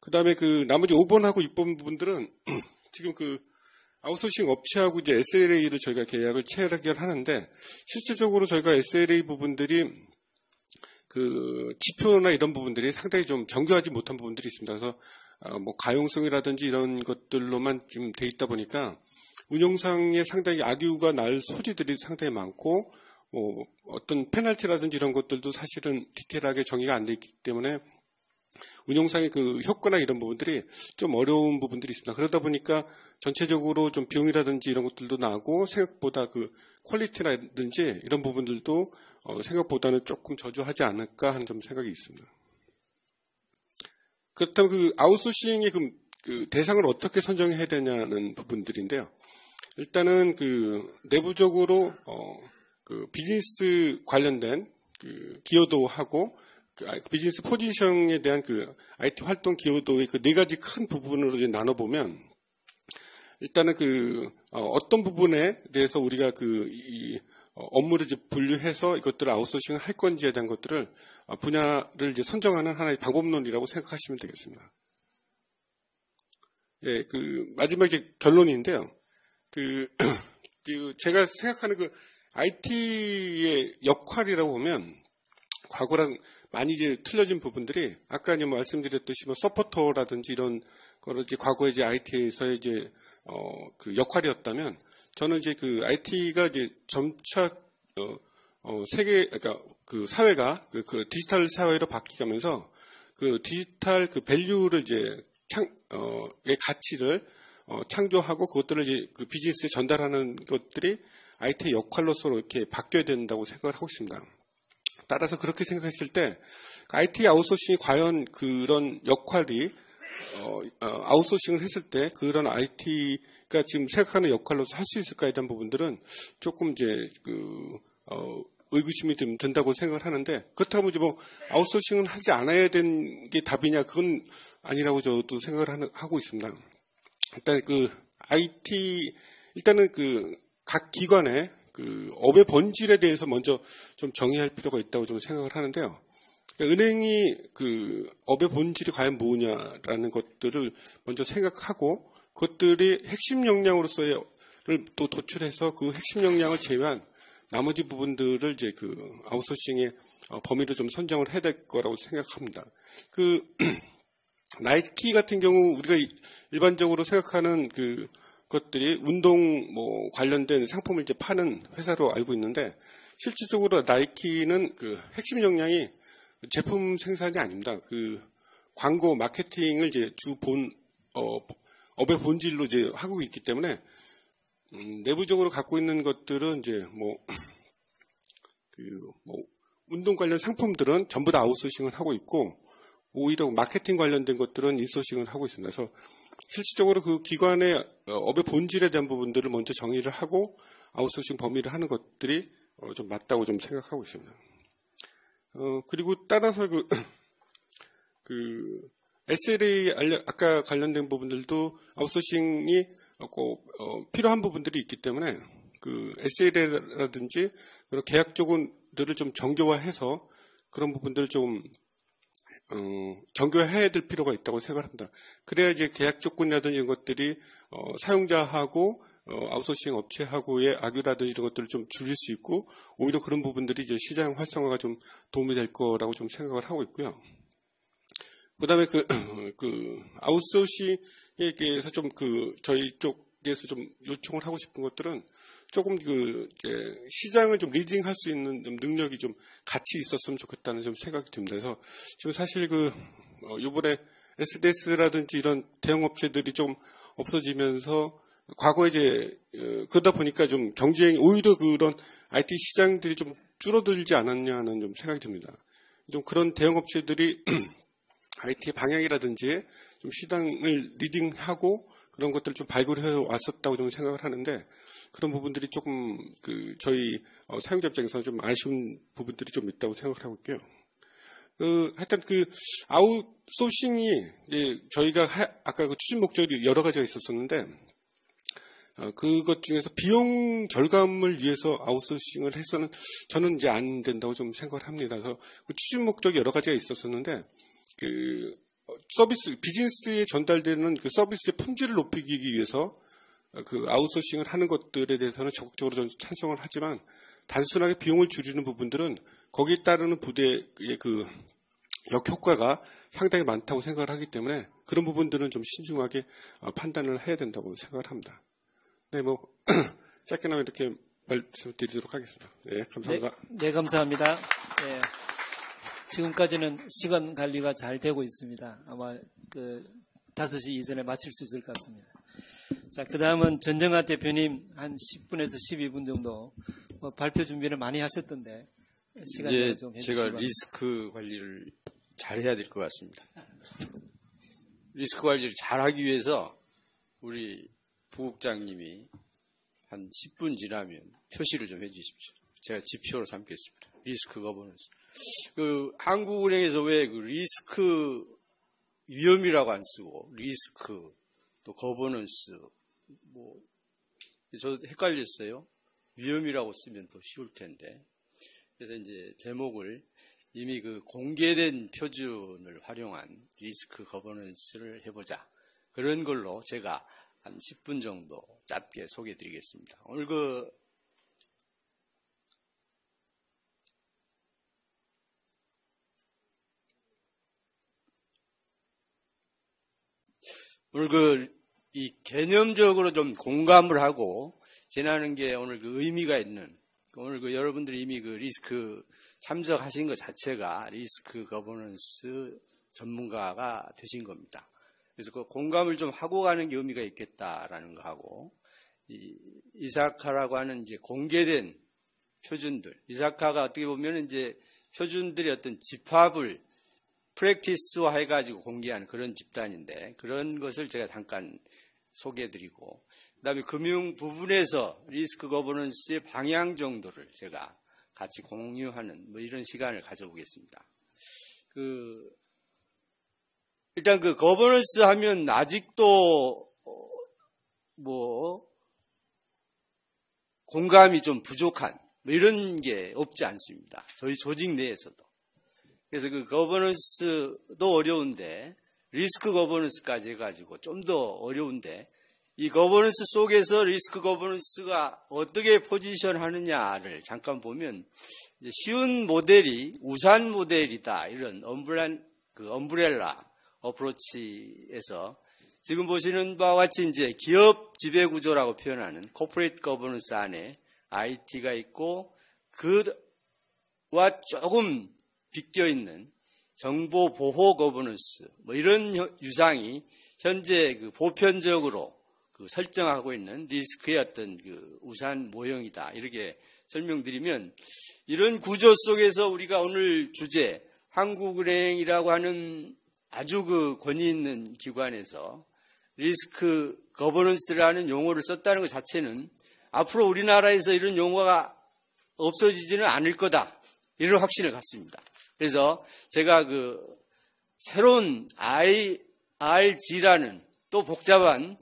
그 다음에 그 나머지 5번하고 6번 부분들은 지금 그 아웃소싱 업체하고 이제 SLA를 저희가 계약을 체결하는데 실질적으로 저희가 SLA 부분들이 그 지표나 이런 부분들이 상당히 좀 정교하지 못한 부분들이 있습니다. 그래서 뭐 가용성이라든지 이런 것들로만 좀 돼 있다 보니까 운영상에 상당히 악유가 날 소지들이 상당히 많고 뭐 어떤 페널티라든지 이런 것들도 사실은 디테일하게 정의가 안 돼 있기 때문에 운영상의 그 효과나 이런 부분들이 좀 어려운 부분들이 있습니다. 그러다 보니까 전체적으로 좀 비용이라든지 이런 것들도 나고 생각보다 그 퀄리티라든지 이런 부분들도 생각보다는 조금 저조하지 않을까 하는 좀 생각이 있습니다. 그렇다면 그 아웃소싱의 그 대상을 어떻게 선정해야 되냐는 부분들인데요. 일단은 그 내부적으로 그 비즈니스 관련된 그 기여도하고 그 비즈니스 포지션에 대한 그 IT 활동 기여도의 그 네 가지 큰 부분으로 이제 나눠보면 일단은 어떤 부분에 대해서 우리가 업무를 이제 분류해서 이것들을 아웃소싱을 할 건지에 대한 것들을 분야를 이제 선정하는 하나의 방법론이라고 생각하시면 되겠습니다. 예, 마지막 이제 결론인데요. 제가 생각하는 IT의 역할이라고 보면 과거랑 많이 이제 틀려진 부분들이 아까 말씀드렸듯이 서포터라든지 이런 거를 이제 과거에 이제 IT에서의 이제 역할이었다면 저는 이제 IT가 이제 점차 그러니까 사회가 디지털 사회로 바뀌면서 디지털 밸류를 이제 의 가치를 창조하고 그것들을 이제 비즈니스에 전달하는 것들이 IT의 역할로서 이렇게 바뀌어야 된다고 생각을 하고 있습니다. 따라서 그렇게 생각했을 때 IT 아웃소싱이 과연 그런 역할이 아웃소싱을 했을 때 그런 IT가 지금 생각하는 역할로서 할 수 있을까에 대한 부분들은 조금 이제 의구심이 좀 든다고 생각을 하는데 그렇다고 이제 아웃소싱은 하지 않아야 되는 게 답이냐 그건 아니라고 저도 생각을 하고 있습니다. 일단 일단은 각 기관의 업의 본질에 대해서 먼저 좀 정의할 필요가 있다고 좀 생각을 하는데요. 은행이 업의 본질이 과연 뭐냐라는 것들을 먼저 생각하고 그것들이 핵심 역량으로서의 또 도출해서 그 핵심 역량을 제외한 나머지 부분들을 이제 아웃소싱의 범위로 좀 선정을 해야 될 거라고 생각합니다. 나이키 같은 경우 우리가 일반적으로 생각하는 것들이 운동 관련된 상품을 이제 파는 회사로 알고 있는데 실질적으로 나이키는 핵심 역량이 제품 생산이 아닙니다. 광고 마케팅을 이제 업의 본질로 이제 하고 있기 때문에 내부적으로 갖고 있는 것들은 이제 운동 관련 상품들은 전부 다 아웃소싱을 하고 있고 오히려 마케팅 관련된 것들은 인소싱을 하고 있습니다. 그래서 실질적으로 그 기관의 업의 본질에 대한 부분들을 먼저 정의를 하고 아웃소싱 범위를 하는 것들이 좀 맞다고 좀 생각하고 있습니다. 그리고 따라서 SLA 아까 관련된 부분들도 아웃소싱이 필요한 부분들이 있기 때문에 SLA라든지 그런 계약 조건들을 좀 정교화해서 그런 부분들을 좀 정교해야 될 필요가 있다고 생각합니다. 그래야 이제 계약 조건이라든지 이런 것들이 사용자하고 아웃소싱 업체하고의 악유라든지 이런 것들을 좀 줄일 수 있고 오히려 그런 부분들이 이제 시장 활성화가 좀 도움이 될 거라고 좀 생각을 하고 있고요. 그다음에 아웃소싱에 대해서 좀 저희 쪽에서 좀 요청을 하고 싶은 것들은 조금 시장을 좀 리딩할 수 있는 능력이 좀 같이 있었으면 좋겠다는 좀 생각이 듭니다. 그래서 지금 사실 이번에 SDS라든지 이런 대형 업체들이 좀 없어지면서 과거에 이제 그러다 보니까 좀 경쟁이 오히려 그런 IT 시장들이 좀 줄어들지 않았냐는 좀 생각이 듭니다. 좀 그런 대형 업체들이 IT의 방향이라든지 좀 시장을 리딩하고 그런 것들을 좀 발굴해 왔었다고 좀 생각을 하는데 그런 부분들이 조금 저희 사용자 입장에서 좀 아쉬운 부분들이 좀 있다고 생각을 하고 있고요. 하여튼 아웃소싱이 저희가 아까 추진 목적이 여러 가지가 있었었는데 그것 중에서 비용 절감을 위해서 아웃소싱을 해서는 저는 이제 안 된다고 좀 생각을 합니다. 그래서 추진 목적이 여러 가지가 있었었는데 비즈니스에 전달되는 서비스의 품질을 높이기 위해서 아웃소싱을 하는 것들에 대해서는 적극적으로 저는 찬성을 하지만 단순하게 비용을 줄이는 부분들은 거기에 따르는 부대의 역효과가 상당히 많다고 생각을 하기 때문에 그런 부분들은 좀 신중하게 판단을 해야 된다고 생각을 합니다. 네, 짧게나마 이렇게 말씀드리도록 하겠습니다. 네, 감사합니다. 네, 감사합니다. 네. 지금까지는 시간 관리가 잘 되고 있습니다. 아마 5시 이전에 마칠 수 있을 것 같습니다. 자, 그 다음은 전정아 대표님 한 10분에서 12분 정도 발표 준비를 많이 하셨던데 시간을 좀 해주시기 제가 리스크 관리를 잘 해야 될 것 같습니다. 리스크 관리를 잘 하기 위해서 우리 부국장님이 한 10분 지나면 표시를 좀 해주십시오. 제가 지표로 삼겠습니다. 리스크 거버넌스. 한국은행에서 왜 리스크 위험이라고 안 쓰고 리스크 또 거버넌스 저도 헷갈렸어요. 위험이라고 쓰면 더 쉬울 텐데. 그래서 이제 제목을 이미 그 공개된 표준을 활용한 리스크 거버넌스를 해보자. 그런 걸로 제가 한 10분 정도 짧게 소개해 드리겠습니다. 오늘 이 개념적으로 좀 공감을 하고 지나는 게 오늘 그 의미가 있는, 오늘 여러분들이 이미 그 리스크 참석하신 것 자체가 리스크 거버넌스 전문가가 되신 겁니다. 그래서 그 공감을 좀 하고 가는 게 의미가 있겠다라는 거 하고, 이사카라고 하는 이제 공개된 표준들, 이사카가 어떻게 보면 이제 표준들의 어떤 집합을 프랙티스화 해가지고 공개하는 그런 집단인데, 그런 것을 제가 잠깐 소개해드리고, 그 다음에 금융 부분에서 리스크 거버넌스의 방향 정도를 제가 같이 공유하는 이런 시간을 가져보겠습니다. 일단 그 거버넌스 하면 아직도 공감이 좀 부족한 이런 게 없지 않습니다. 저희 조직 내에서도. 그래서 그 거버넌스도 어려운데 리스크 거버넌스까지 해가지고 좀 더 어려운데, 이 거버넌스 속에서 리스크 거버넌스가 어떻게 포지션하느냐를 잠깐 보면 쉬운 모델이 우산 모델이다, 이런 엄브렐라 어프로치에서 지금 보시는 바와 같이 이제 기업 지배 구조라고 표현하는 코퍼레이트 거버넌스 안에 IT가 있고 그와 조금 빗겨 있는 정보 보호 거버넌스 이런 유상이 현재 보편적으로 설정하고 있는 리스크의 어떤 우산 모형이다, 이렇게 설명드리면, 이런 구조 속에서 우리가 오늘 주제 한국은행이라고 하는 아주 권위 있는 기관에서 리스크 거버넌스라는 용어를 썼다는 것 자체는 앞으로 우리나라에서 이런 용어가 없어지지는 않을 거다, 이런 확신을 갖습니다. 그래서 제가 새로운 IRG라는 또 복잡한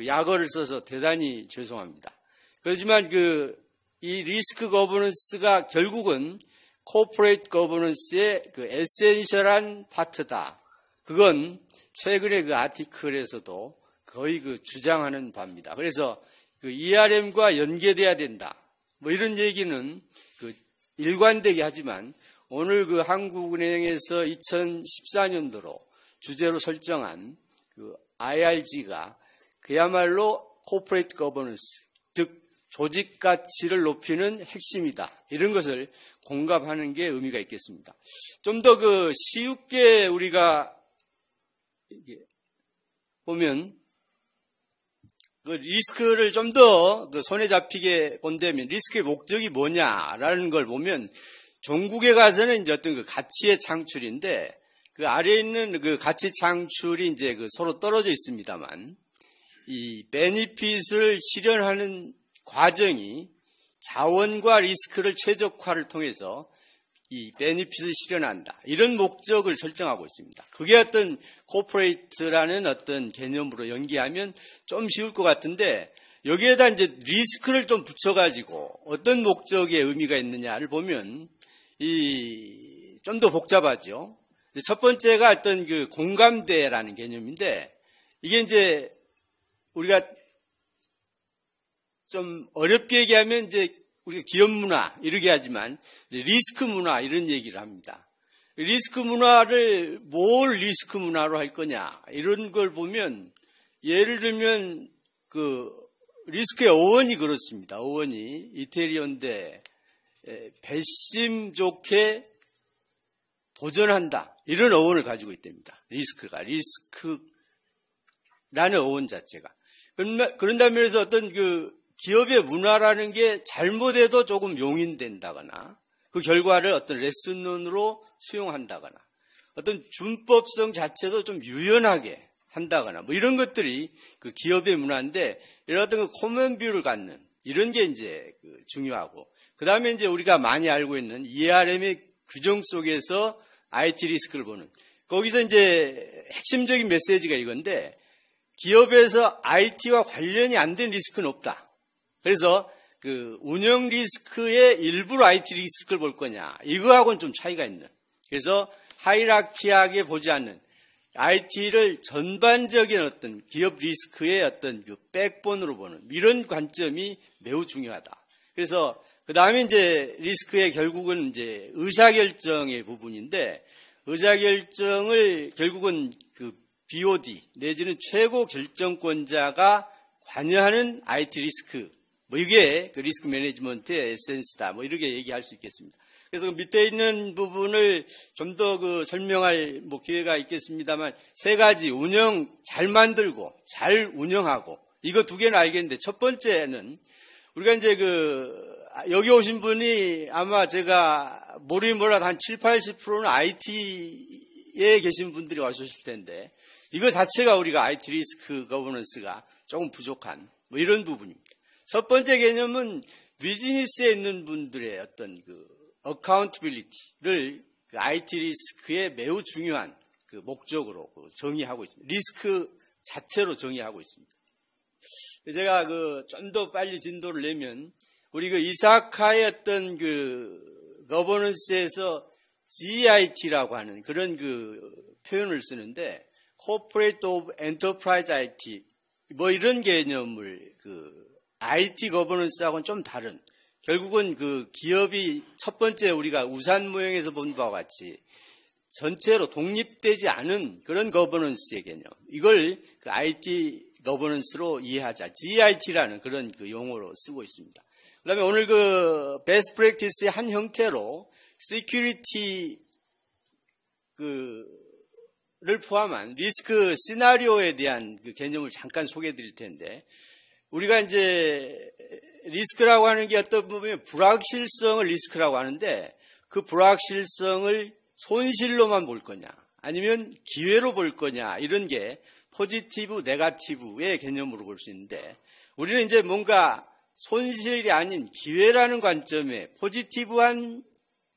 약어를 써서 대단히 죄송합니다. 그렇지만 이 리스크 거버넌스가 결국은 코퍼레이트 거버넌스의 에센셜한 파트다. 그건 최근의 아티클에서도 거의 주장하는 바입니다. 그래서 ERM과 연계돼야 된다, 이런 얘기는 일관되게 하지만, 오늘 한국은행에서 2014년도로 주제로 설정한 IRG가 그야말로 코퍼레이트 거버넌스, 즉 조직 가치를 높이는 핵심이다, 이런 것을 공감하는 게 의미가 있겠습니다. 좀 더 쉽게 우리가 보면 리스크를 좀 더 손에 잡히게 본다면 리스크의 목적이 뭐냐라는 걸 보면, 종국에 가서는 이제 어떤 가치의 창출인데, 아래에 있는 가치 창출이 이제 서로 떨어져 있습니다만, 이 베니핏을 실현하는 과정이 자원과 리스크를 최적화를 통해서 이 베니핏을 실현한다, 이런 목적을 설정하고 있습니다. 그게 어떤 코퍼레이트라는 어떤 개념으로 연기하면 좀 쉬울 것 같은데, 여기에다 이제 리스크를 좀 붙여가지고 어떤 목적의 의미가 있느냐를 보면 좀 더 복잡하죠. 첫 번째가 어떤 공감대라는 개념인데, 이게 이제 우리가 좀 어렵게 얘기하면 이제 우리가 기업 문화 이렇게 하지만 리스크 문화 이런 얘기를 합니다. 리스크 문화를 뭘 리스크 문화로 할 거냐, 이런 걸 보면, 예를 들면 리스크의 어원이 그렇습니다. 어원이 이태리어인데 배심 좋게 도전한다, 이런 어원을 가지고 있답니다. 리스크라는 어원 자체가. 그런다면 그래서 어떤 기업의 문화라는 게 잘못해도 조금 용인된다거나, 그 결과를 어떤 레슨론으로 수용한다거나, 어떤 준법성 자체도 좀 유연하게 한다거나, 이런 것들이 기업의 문화인데, 이런 어떤 코먼뷰를 갖는 이런 게 이제 중요하고, 그 다음에 이제 우리가 많이 알고 있는 ERM의 규정 속에서 IT 리스크를 보는, 거기서 이제 핵심적인 메시지가 이건데, 기업에서 IT와 관련이 안 된 리스크는 없다. 그래서 그 운영 리스크의 일부러 IT 리스크를 볼 거냐, 이거하고는 좀 차이가 있는. 그래서 하이라키하게 보지 않는 IT를 전반적인 어떤 기업 리스크의 어떤 그 백본으로 보는 이런 관점이 매우 중요하다. 그래서 그 다음에 이제 리스크의 결국은 이제 의사결정의 부분인데, 의사결정을 결국은 그 BOD 내지는 최고 결정권자가 관여하는 IT 리스크, 뭐 이게 그 리스크 매니지먼트의 에센스다, 뭐 이렇게 얘기할 수 있겠습니다. 그래서 그 밑에 있는 부분을 좀 더 그 설명할 뭐 기회가 있겠습니다만, 세 가지 운영 잘 만들고 잘 운영하고, 이거 두 개는 알겠는데, 첫 번째는 우리가 이제 그 여기 오신 분이 아마 제가 모르긴 몰라도 한 7, 80%는 IT에 계신 분들이 와주실 텐데, 이거 자체가 우리가 IT 리스크 거버넌스가 조금 부족한 뭐 이런 부분입니다. 첫 번째 개념은 비즈니스에 있는 분들의 어떤 그 어카운터빌리티를 그 IT 리스크의 매우 중요한 그 목적으로 정의하고 있습니다. 리스크 자체로 정의하고 있습니다. 제가 그 좀 더 빨리 진도를 내면, 우리 그 이사카의 어떤 그 거버넌스에서 GIT라고 하는 그런 그 표현을 쓰는데, Corporate of Enterprise IT, 뭐 이런 개념을 그 IT 거버넌스하고는 좀 다른, 결국은 그 기업이 첫 번째 우리가 우산 모형에서 본 바와 같이 전체로 독립되지 않은 그런 거버넌스의 개념, 이걸 그 IT 거버넌스로 이해하자, GIT라는 그런 그 용어로 쓰고 있습니다. 그 다음에 오늘 그 베스트 프랙티스의 한 형태로 시큐리티 를 포함한 리스크 시나리오에 대한 그 개념을 잠깐 소개해 드릴 텐데, 우리가 이제 리스크라고 하는 게 어떤 부분에 불확실성을 리스크라고 하는데, 그 불확실성을 손실로만 볼 거냐, 아니면 기회로 볼 거냐, 이런 게 포지티브, 네거티브의 개념으로 볼 수 있는데, 우리는 이제 뭔가 손실이 아닌 기회라는 관점에 포지티브한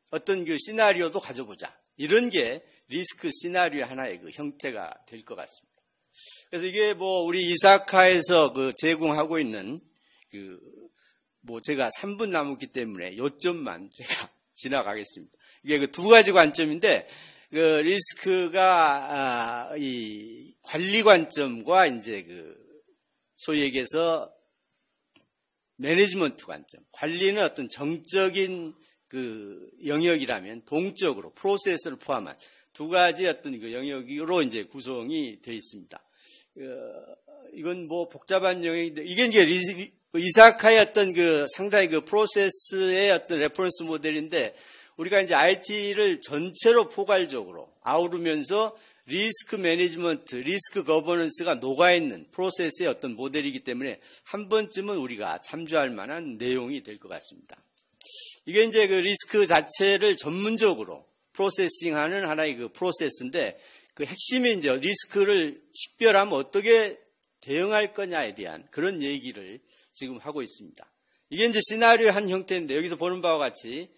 어떤 그 시나리오도 가져보자, 이런 게 리스크 시나리오 하나의 그 형태가 될 것 같습니다. 그래서 이게 뭐 우리 이사카에서 그 제공하고 있는 뭐 제가 3분 남았기 때문에 요점만 제가 지나가겠습니다. 이게 그 두 가지 관점인데, 그 리스크가 이 관리 관점과 이제 그 소위 얘기해서 매니지먼트 관점, 관리는 어떤 정적인 그 영역이라면 동적으로 프로세스를 포함한 두 가지 어떤 그 영역으로 이제 구성이 되어 있습니다. 이건 뭐 복잡한 영역인데, 이게 이제 이사카의 어떤 그 상당히 그 프로세스의 어떤 레퍼런스 모델인데, 우리가 이제 IT를 전체로 포괄적으로 아우르면서 리스크 매니지먼트, 리스크 거버넌스가 녹아있는 프로세스의 어떤 모델이기 때문에 한 번쯤은 우리가 참조할 만한 내용이 될 것 같습니다. 이게 이제 그 리스크 자체를 전문적으로 프로세싱하는 하나의 그 프로세스인데, 그 핵심이 이제 리스크를 식별하면 어떻게 대응할 거냐에 대한 그런 얘기를 지금 하고 있습니다. 이게 이제 시나리오의 한 형태인데, 여기서 보는 바와 같이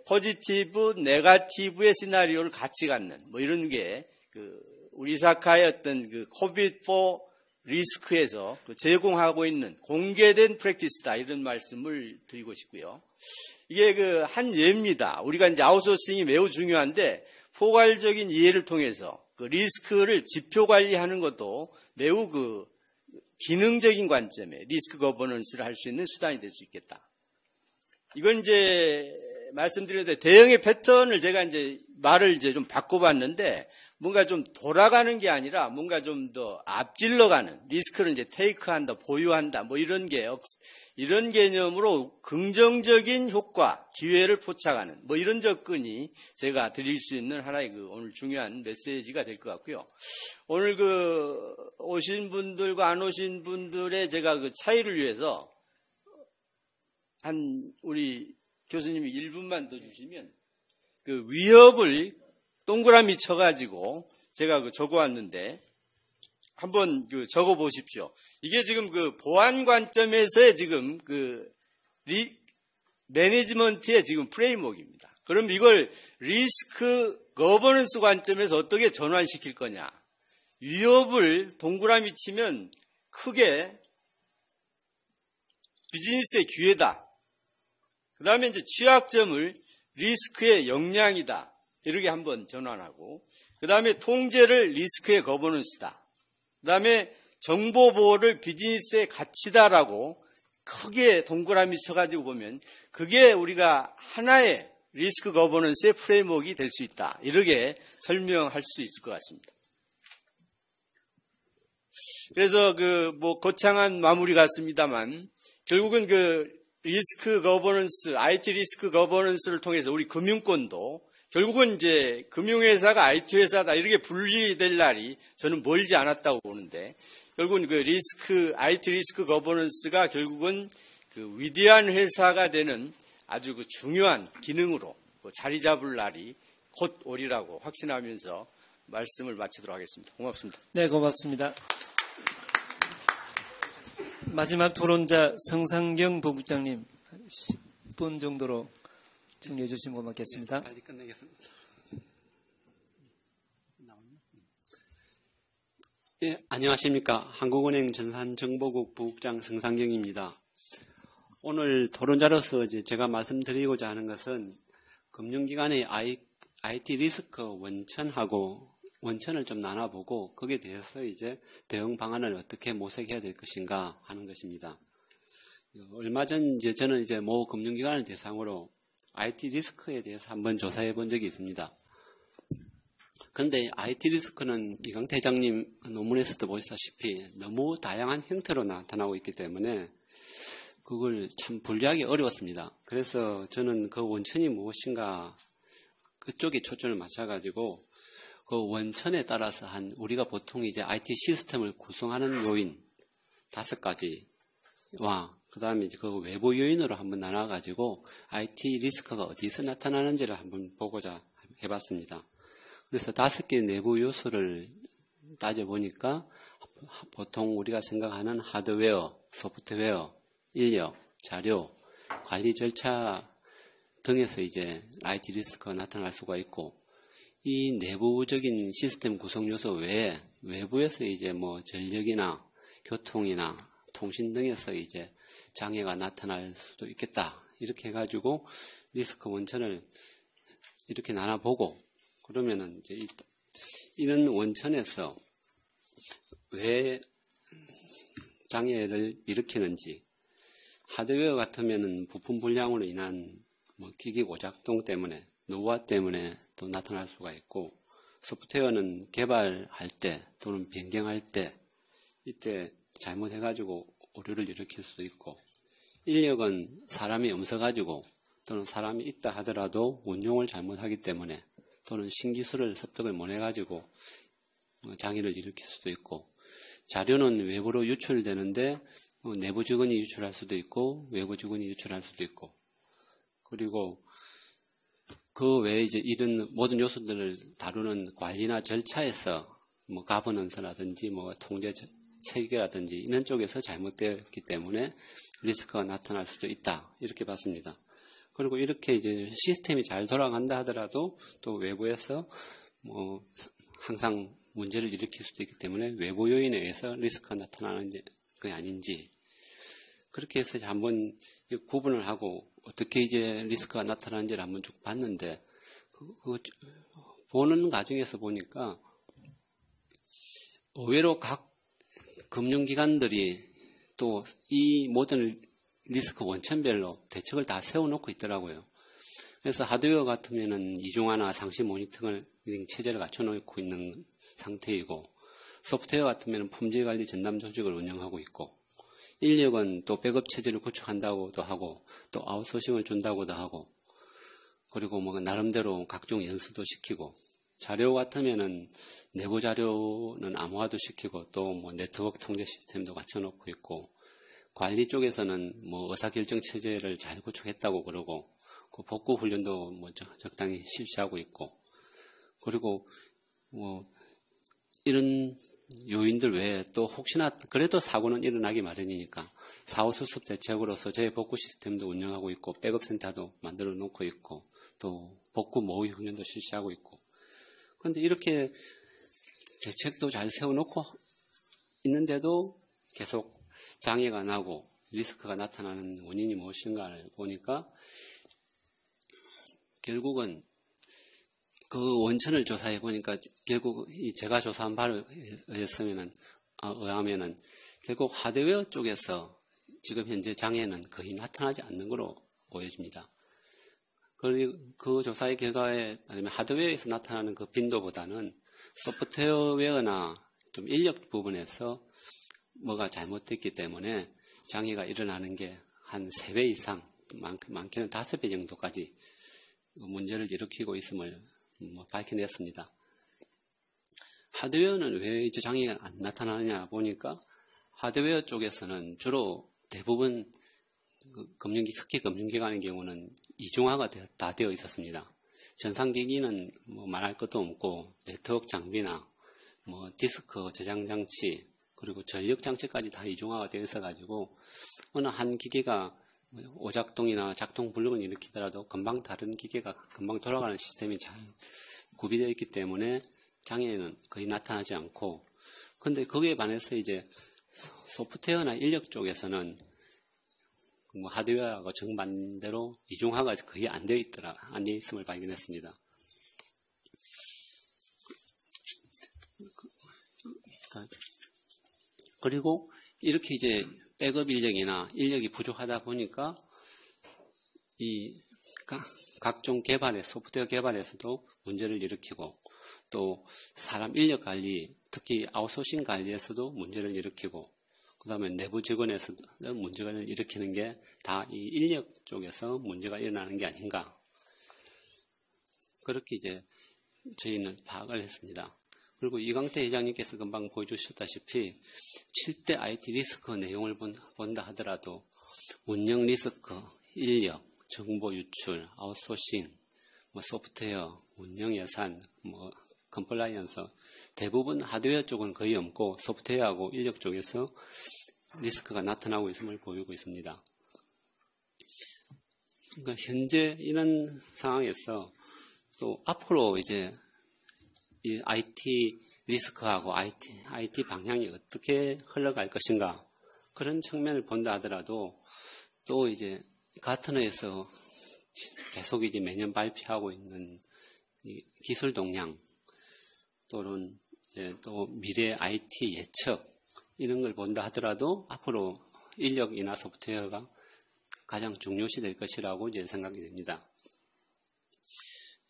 포지티브, 네거티브의 시나리오를 같이 갖는 뭐 이런 게 그 우리 이사카의 어떤 그 COVID-4 리스크에서 그 제공하고 있는 공개된 프랙티스다, 이런 말씀을 드리고 싶고요. 이게 그 한 예입니다. 우리가 이제 아웃소싱이 매우 중요한데, 포괄적인 이해를 통해서 그 리스크를 지표 관리하는 것도 매우 그 기능적인 관점에 리스크 거버넌스를 할 수 있는 수단이 될 수 있겠다. 이건 이제 말씀드렸는데, 대응의 패턴을 제가 이제 말을 이제 좀 바꿔봤는데, 뭔가 좀 돌아가는 게 아니라 뭔가 좀 더 앞질러가는, 리스크를 이제 테이크한다, 보유한다, 뭐 이런 개념으로 긍정적인 효과, 기회를 포착하는 뭐 이런 접근이 제가 드릴 수 있는 하나의 그 오늘 중요한 메시지가 될 것 같고요. 오늘 그 오신 분들과 안 오신 분들의 제가 그 차이를 위해서 우리 교수님이 1분만 더 주시면, 그 위협을 동그라미 쳐가지고 제가 그 적어왔는데, 한번 그 적어 보십시오. 이게 지금 그 보안 관점에서의 지금 그 매니지먼트의 지금 프레임워크입니다. 그럼 이걸 리스크 거버넌스 관점에서 어떻게 전환시킬 거냐. 위협을 동그라미 치면 크게 비즈니스의 기회다. 그 다음에 이제 취약점을 리스크의 역량이다. 이렇게 한번 전환하고, 그 다음에 통제를 리스크의 거버넌스다. 그 다음에 정보보호를 비즈니스의 가치다라고 크게 동그라미 쳐가지고 보면 그게 우리가 하나의 리스크 거버넌스의 프레임워크가 될 수 있다. 이렇게 설명할 수 있을 것 같습니다. 그래서 거창한 마무리 같습니다만 결국은 리스크 거버넌스, IT 리스크 거버넌스를 통해서 우리 금융권도 결국은 이제 금융회사가 IT 회사다 이렇게 분리될 날이 저는 멀지 않았다고 보는데, 결국은 IT 리스크 거버넌스가 결국은 위대한 회사가 되는 아주 중요한 기능으로 자리 잡을 날이 곧 오리라고 확신하면서 말씀을 마치도록 하겠습니다. 고맙습니다. 네, 고맙습니다. 마지막 토론자 성상경 부국장님 10분 정도로 정리해 주시면 고맙겠습니다. 빨리 끝내겠습니다. 예, 안녕하십니까. 한국은행 전산정보국 부국장 성상경입니다. 오늘 토론자로서 제가 말씀드리고자 하는 것은 금융기관의 IT 리스크 원천을 좀 나눠보고 거기에 대해서 이제 대응 방안을 어떻게 모색해야 될 것인가 하는 것입니다. 얼마 전 저는 모 금융기관을 대상으로 IT 리스크에 대해서 한번 조사해 본 적이 있습니다. 그런데 IT 리스크는 이강태 회장님 논문에서도 보시다시피 너무 다양한 형태로 나타나고 있기 때문에 그걸 참 분류하기 어려웠습니다. 그래서 저는 그 원천이 무엇인가 그쪽에 초점을 맞춰가지고 그 원천에 따라서 우리가 보통 이제 IT 시스템을 구성하는 요인 5가지와 그 다음에 이제 그 외부 요인으로 한번 나눠가지고 IT 리스크가 어디서 나타나는지를 한번 보고자 해봤습니다. 그래서 5개 내부 요소를 따져보니까 보통 우리가 생각하는 하드웨어, 소프트웨어, 인력, 자료, 관리 절차 등에서 이제 IT 리스크가 나타날 수가 있고, 이 내부적인 시스템 구성 요소 외에 외부에서 이제 전력이나 교통이나 통신 등에서 이제 장애가 나타날 수도 있겠다. 이렇게 해가지고 리스크 원천을 이렇게 나눠보고, 그러면은 이제 이런 원천에서 왜 장애를 일으키는지, 하드웨어 같으면은 부품 불량으로 인한 기기 고작동 때문에, 노후화 때문에 또 나타날 수가 있고, 소프트웨어는 개발할 때 또는 변경할 때 이때 잘못해가지고 오류를 일으킬 수도 있고, 인력은 사람이 없어가지고 또는 사람이 있다 하더라도 운용을 잘못하기 때문에 또는 신기술을 습득을 못해가지고 장애를 일으킬 수도 있고, 자료는 외부로 유출되는데 내부 직원이 유출할 수도 있고 외부 직원이 유출할 수도 있고, 그리고 그 외에 이제 이런 모든 요소들을 다루는 관리나 절차에서 가버넌스라든지 통제 체계라든지 이런 쪽에서 잘못되었기 때문에 리스크가 나타날 수도 있다. 이렇게 봤습니다. 그리고 이렇게 이제 시스템이 잘 돌아간다 하더라도 또 외부에서 항상 문제를 일으킬 수도 있기 때문에 외부 요인에 의해서 리스크가 나타나는지 그게 아닌지, 그렇게 해서 한번 구분을 하고 어떻게 이제 리스크가 나타나는지를 한번 쭉 봤는데, 보는 과정에서 보니까 의외로 각 금융기관들이 또 이 모든 리스크 원천별로 대책을 다 세워놓고 있더라고요. 그래서 하드웨어 같으면은 이중화나 상시 모니터링 체제를 갖춰놓고 있는 상태이고, 소프트웨어 같으면 품질 관리 전담 조직을 운영하고 있고, 인력은 또 백업 체제를 구축한다고도 하고, 또 아웃소싱을 준다고도 하고, 그리고 나름대로 각종 연수도 시키고, 자료 같으면은 내부 자료는 암호화도 시키고, 또 네트워크 통제 시스템도 갖춰놓고 있고, 관리 쪽에서는 의사결정 체제를 잘 구축했다고 그러고, 그 복구 훈련도 적당히 실시하고 있고, 그리고 이런 요인들 외에 또 혹시나 그래도 사고는 일어나기 마련이니까 사후 수습 대책으로서 재복구 시스템도 운영하고 있고, 백업 센터도 만들어 놓고 있고, 또 복구 모의 훈련도 실시하고 있고. 그런데 이렇게 대책도 잘 세워놓고 있는데도 계속 장애가 나고 리스크가 나타나는 원인이 무엇인가를 보니까 결국은 그 원천을 조사해 보니까 결국 제가 조사한 바에 의하면은 결국 하드웨어 쪽에서 지금 현재 장애는 거의 나타나지 않는 것으로 보여집니다. 그리고 그 조사의 결과에 따르면 하드웨어에서 나타나는 그 빈도보다는 소프트웨어나 좀 인력 부분에서 뭐가 잘못됐기 때문에 장애가 일어나는 게 한 3배 이상, 많게는 5배 정도까지 문제를 일으키고 있음을 밝혀냈습니다. 하드웨어는 왜 이제 장애가 안 나타나느냐 보니까 하드웨어 쪽에서는 주로 대부분 특히 금융기관의 경우는 이중화가 다 되어 있었습니다. 전산기기는 말할 것도 없고 네트워크 장비나 디스크 저장 장치 그리고 전력 장치까지 다 이중화가 되어 있어가지고 어느 한 기계가 오작동이나 작동 불능을 일으키더라도 금방 다른 기계가 금방 돌아가는 시스템이 잘 구비되어 있기 때문에 장애는 거의 나타나지 않고, 근데 거기에 반해서 이제 소프트웨어나 인력 쪽에서는 하드웨어하고 정반대로 이중화가 거의 안 되어 있음을 발견했습니다. 그리고 이렇게 이제 백업 인력이나 인력이 부족하다 보니까 이 각종 개발에 소프트웨어 개발에서도 문제를 일으키고 또 사람 인력 관리, 특히 아웃소싱 관리에서도 문제를 일으키고 그 다음에 내부 직원에서도 문제를 일으키는 게 다 이 인력 쪽에서 문제가 일어나는 게 아닌가. 그렇게 이제 저희는 파악을 했습니다. 그리고 이강태 회장님께서 금방 보여주셨다시피 7대 IT 리스크 내용을 본다 하더라도 운영 리스크, 인력, 정보 유출, 아웃소싱, 소프트웨어, 운영 예산, 컴플라이언스 대부분 하드웨어 쪽은 거의 없고 소프트웨어하고 인력 쪽에서 리스크가 나타나고 있음을 보이고 있습니다. 그러니까 현재 이런 상황에서 또 앞으로 이제 이 IT 리스크하고 IT 방향이 어떻게 흘러갈 것인가 그런 측면을 본다 하더라도 또 이제 가트너에서 계속 이제 매년 발표하고 있는 이 기술 동향 또는 이제 또 미래 IT 예측 이런 걸 본다 하더라도 앞으로 인력이나 소프트웨어가 가장 중요시 될 것이라고 이제 생각이 됩니다.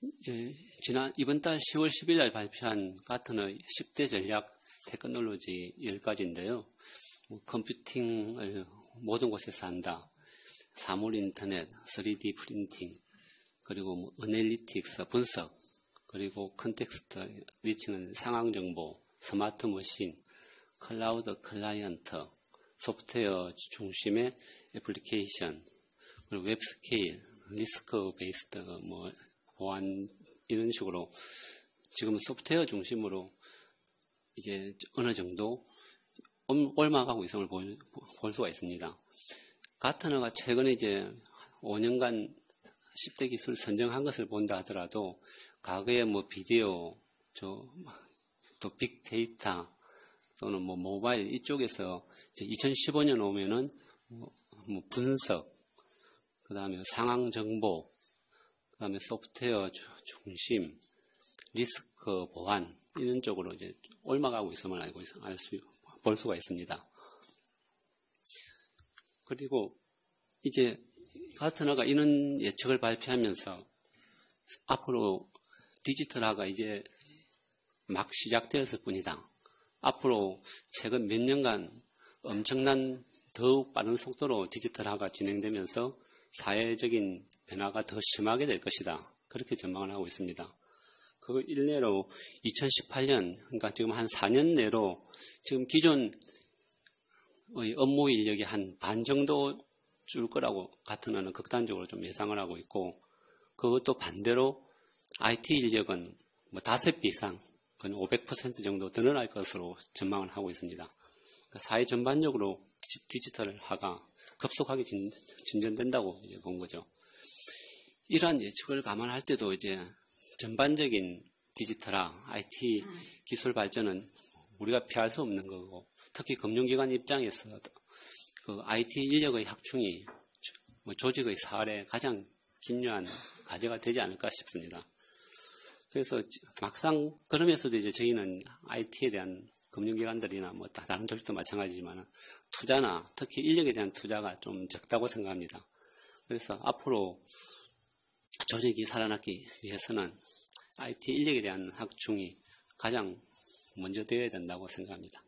이제 이번 달 10월 10일 날 발표한 가트너 10대 전략 테크놀로지 10가지인데요. 컴퓨팅을 모든 곳에서 한다. 사물 인터넷, 3D 프린팅, 그리고 애널리틱스 분석, 그리고 컨텍스트 리치는 상황 정보, 스마트 머신, 클라우드 클라이언트, 소프트웨어 중심의 애플리케이션, 그리고 웹 스케일, 리스크 베이스드 보안 이런 식으로 지금 소프트웨어 중심으로 이제 어느 정도 올라가고 있음을 볼 수가 있습니다. 가트너가 최근에 이제 5년간 10대 기술 선정한 것을 본다 하더라도 과거에 비디오, 또 빅데이터 또는 모바일 이쪽에서 이제 2015년 오면은 분석, 그 다음에 상황 정보, 그 다음에 소프트웨어 중심, 리스크 보안 이런 쪽으로 이제 올라가고 있음을 볼 수가 있습니다. 그리고 이제 가트너가 이런 예측을 발표하면서 앞으로 디지털화가 이제 막 시작되었을 뿐이다. 앞으로 최근 몇 년간 엄청난 더욱 빠른 속도로 디지털화가 진행되면서 사회적인 변화가 더 심하게 될 것이다. 그렇게 전망을 하고 있습니다. 그 일례로 2018년, 그러니까 지금 한 4년 내로 지금 기존의 업무 인력이 한 반 정도 줄 거라고 가트너는 극단적으로 좀 예상을 하고 있고, 그것도 반대로 IT 인력은 5배 이상, 그건 500% 정도 늘어날 것으로 전망을 하고 있습니다. 그러니까 사회 전반적으로 디지털화가 급속하게 진전된다고 본 거죠. 이러한 예측을 감안할 때도 이제 전반적인 디지털화, IT 기술 발전은 우리가 피할 수 없는 거고, 특히 금융기관 입장에서 그 IT 인력의 확충이 조직의 사활에 가장 중요한 과제가 되지 않을까 싶습니다. 그래서 막상 그러면서도 이제 저희는 IT에 대한 금융기관들이나 뭐 다른 조직도 마찬가지지만 투자나 특히 인력에 대한 투자가 좀 적다고 생각합니다. 그래서 앞으로 조직이 살아남기 위해서는 IT 인력에 대한 확충이 가장 먼저 되어야 된다고 생각합니다.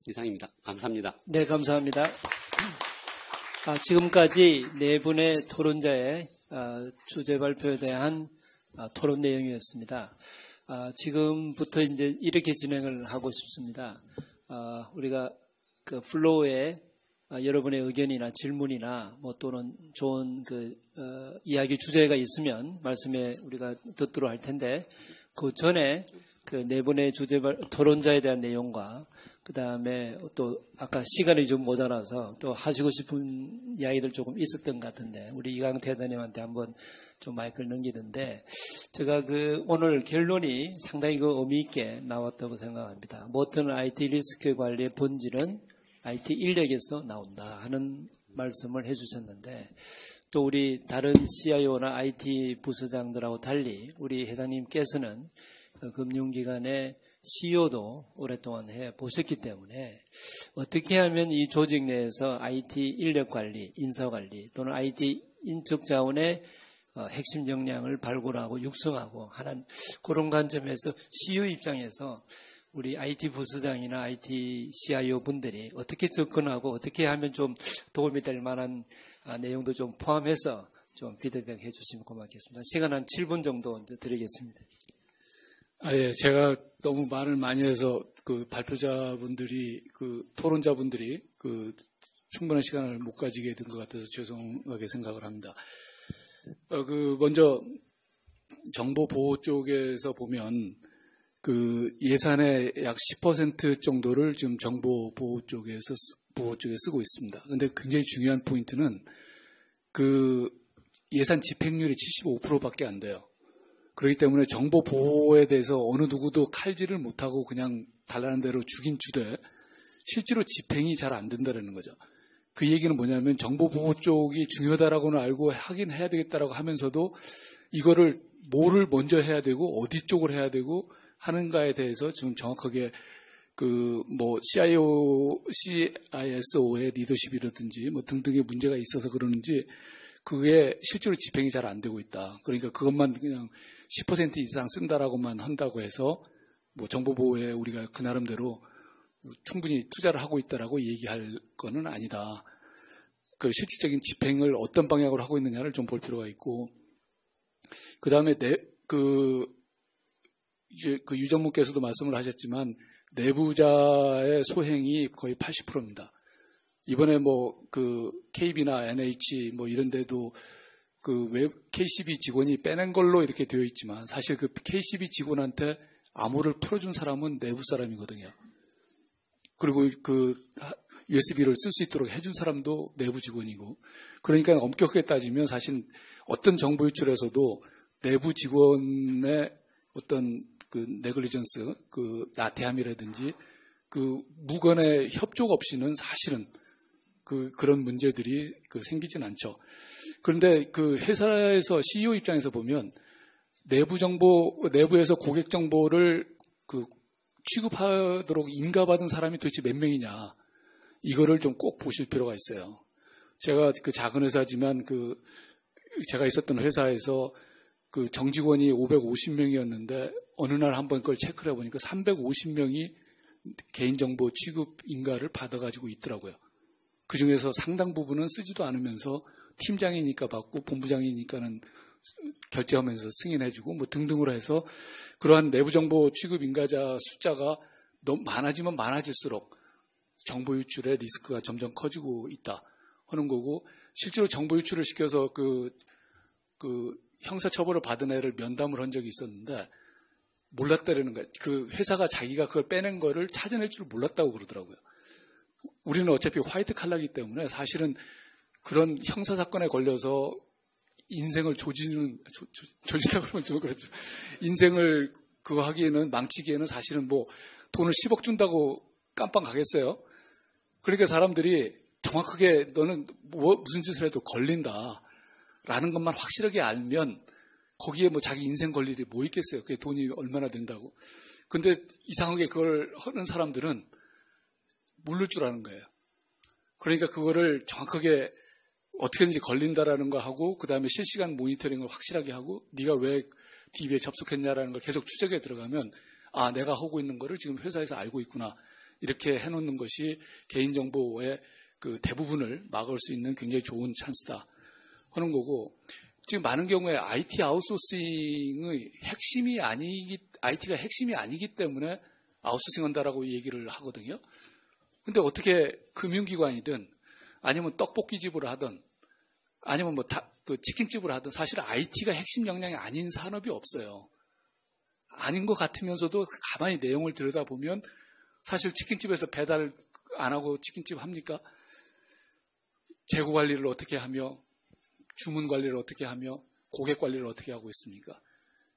이상입니다. 감사합니다. 네, 감사합니다. 지금까지 네 분의 토론자의 주제 발표에 대한 토론 내용이었습니다. 지금부터 이제 이렇게 진행을 하고 싶습니다. 우리가 그 플로우에 여러분의 의견이나 질문이나 뭐 또는 좋은 이야기 주제가 있으면 말씀에 우리가 듣도록 할 텐데, 그 전에 그 네 분의 토론자에 대한 내용과 그 다음에 또 아까 시간이 좀 모자라서 또 하시고 싶은 이야기들 조금 있었던 것 같은데, 우리 이강태 대표님한테 한번 좀 마이크를 넘기는데, 제가 오늘 결론이 상당히 의미 있게 나왔다고 생각합니다. 모든 IT 리스크 관리의 본질은 IT 인력에서 나온다 하는 말씀을 해주셨는데, 또 우리 다른 CIO나 IT 부서장들하고 달리 우리 회장님께서는 금융기관의 CEO도 오랫동안 해보셨기 때문에 어떻게 하면 이 조직 내에서 IT 인력 관리, 인사 관리 또는 IT 인적 자원의 핵심 역량을 발굴하고 육성하고 하는 그런 관점에서 CEO 입장에서 우리 IT 부서장이나 IT CIO 분들이 어떻게 접근하고 어떻게 하면 좀 도움이 될 만한 내용도 좀 포함해서 좀 피드백 해 주시면 고맙겠습니다. 시간 한 7분 정도 이제 드리겠습니다. 예, 제가 너무 말을 많이 해서 그 발표자분들이, 그 토론자분들이 그 충분한 시간을 못 가지게 된 것 같아서 죄송하게 생각을 합니다. 먼저 정보 보호 쪽에서 보면 그 예산의 약 10% 정도를 지금 정보 보호 쪽에 쓰고 있습니다. 근데 굉장히 중요한 포인트는 그 예산 집행률이 75%밖에 안 돼요. 그렇기 때문에 정보 보호에 대해서 어느 누구도 칼질을 못하고 그냥 달라는 대로 주긴 주되 실제로 집행이 잘 안 된다는 거죠. 그 얘기는 뭐냐면 정보 보호 쪽이 중요하다라고는 알고 하긴 해야 되겠다라고 하면서도 이거를 뭐를 먼저 해야 되고 어디 쪽을 해야 되고 하는가에 대해서 지금 정확하게 CISO의 리더십이라든지 뭐 등등의 문제가 있어서 그러는지 그게 실제로 집행이 잘 안 되고 있다. 그러니까 그것만 그냥 10% 이상 쓴다라고만 한다고 해서 뭐 정보 보호에 우리가 그 나름대로 충분히 투자를 하고 있다라고 얘기할 거는 아니다. 그 실질적인 집행을 어떤 방향으로 하고 있느냐를 좀 볼 필요가 있고, 그 다음에 유전무께서도 말씀을 하셨지만 내부자의 소행이 거의 80%입니다. 이번에 KB나 NH 이런 데도 KCB 직원이 빼낸 걸로 이렇게 되어 있지만 사실 그 KCB 직원한테 암호를 풀어준 사람은 내부 사람이거든요. 그리고 USB를 쓸 수 있도록 해준 사람도 내부 직원이고, 그러니까 엄격하게 따지면 사실 어떤 정보 유출에서도 내부 직원의 어떤 네글리전스, 나태함이라든지 무건의 협조 없이는 사실은 그런 문제들이 생기진 않죠. 그런데 회사에서 CEO 입장에서 보면 내부에서 고객 정보를 취급하도록 인가받은 사람이 도대체 몇 명이냐, 이거를 좀 꼭 보실 필요가 있어요. 제가 작은 회사지만 제가 있었던 회사에서 정직원이 550명이었는데 어느 날 한번 그걸 체크를 해보니까 350명이 개인정보 취급 인가를 받아가지고 있더라고요. 그 중에서 상당 부분은 쓰지도 않으면서 팀장이니까 받고 본부장이니까는 결제하면서 승인해주고 뭐 등등으로 해서 그러한 내부정보 취급 인가자 숫자가 너무 많아지면 많아질수록 정보 유출의 리스크가 점점 커지고 있다 하는 거고, 실제로 정보 유출을 시켜서 형사처벌을 받은 애를 면담을 한 적이 있었는데 몰랐다라는 거예요. 회사가 자기가 그걸 빼낸 거를 찾아낼 줄 몰랐다고 그러더라고요. 우리는 어차피 화이트 칼라이기 때문에 사실은 그런 형사사건에 걸려서 인생을 조진다고 그러면 좀 그렇죠. 인생을 그거 하기에는, 망치기에는 사실은 뭐 돈을 10억 준다고 깜빵 가겠어요? 그러니까 사람들이 정확하게 너는 무슨 짓을 해도 걸린다 라는 것만 확실하게 알면 거기에 뭐 자기 인생 걸 일이 뭐 있겠어요. 그게 돈이 얼마나 된다고. 근데 이상하게 그걸 하는 사람들은 모를 줄 아는 거예요. 그러니까 그거를 정확하게 어떻게든지 걸린다라는 거 하고, 그 다음에 실시간 모니터링을 확실하게 하고, 네가 왜 DB에 접속했냐라는 걸 계속 추적에 들어가면, 아, 내가 하고 있는 거를 지금 회사에서 알고 있구나. 이렇게 해놓는 것이 개인정보의 그 대부분을 막을 수 있는 굉장히 좋은 찬스다 하는 거고, 지금 많은 경우에 IT 아웃소싱의 IT가 핵심이 아니기 때문에 아웃소싱 한다라고 얘기를 하거든요. 근데 어떻게 금융기관이든 아니면 떡볶이집을 하든 아니면 뭐 치킨집을 하든 사실 IT가 핵심 역량이 아닌 산업이 없어요. 아닌 것 같으면서도 가만히 내용을 들여다보면 사실 치킨집에서 배달 안 하고 치킨집 합니까? 재고 관리를 어떻게 하며 주문 관리를 어떻게 하며 고객 관리를 어떻게 하고 있습니까?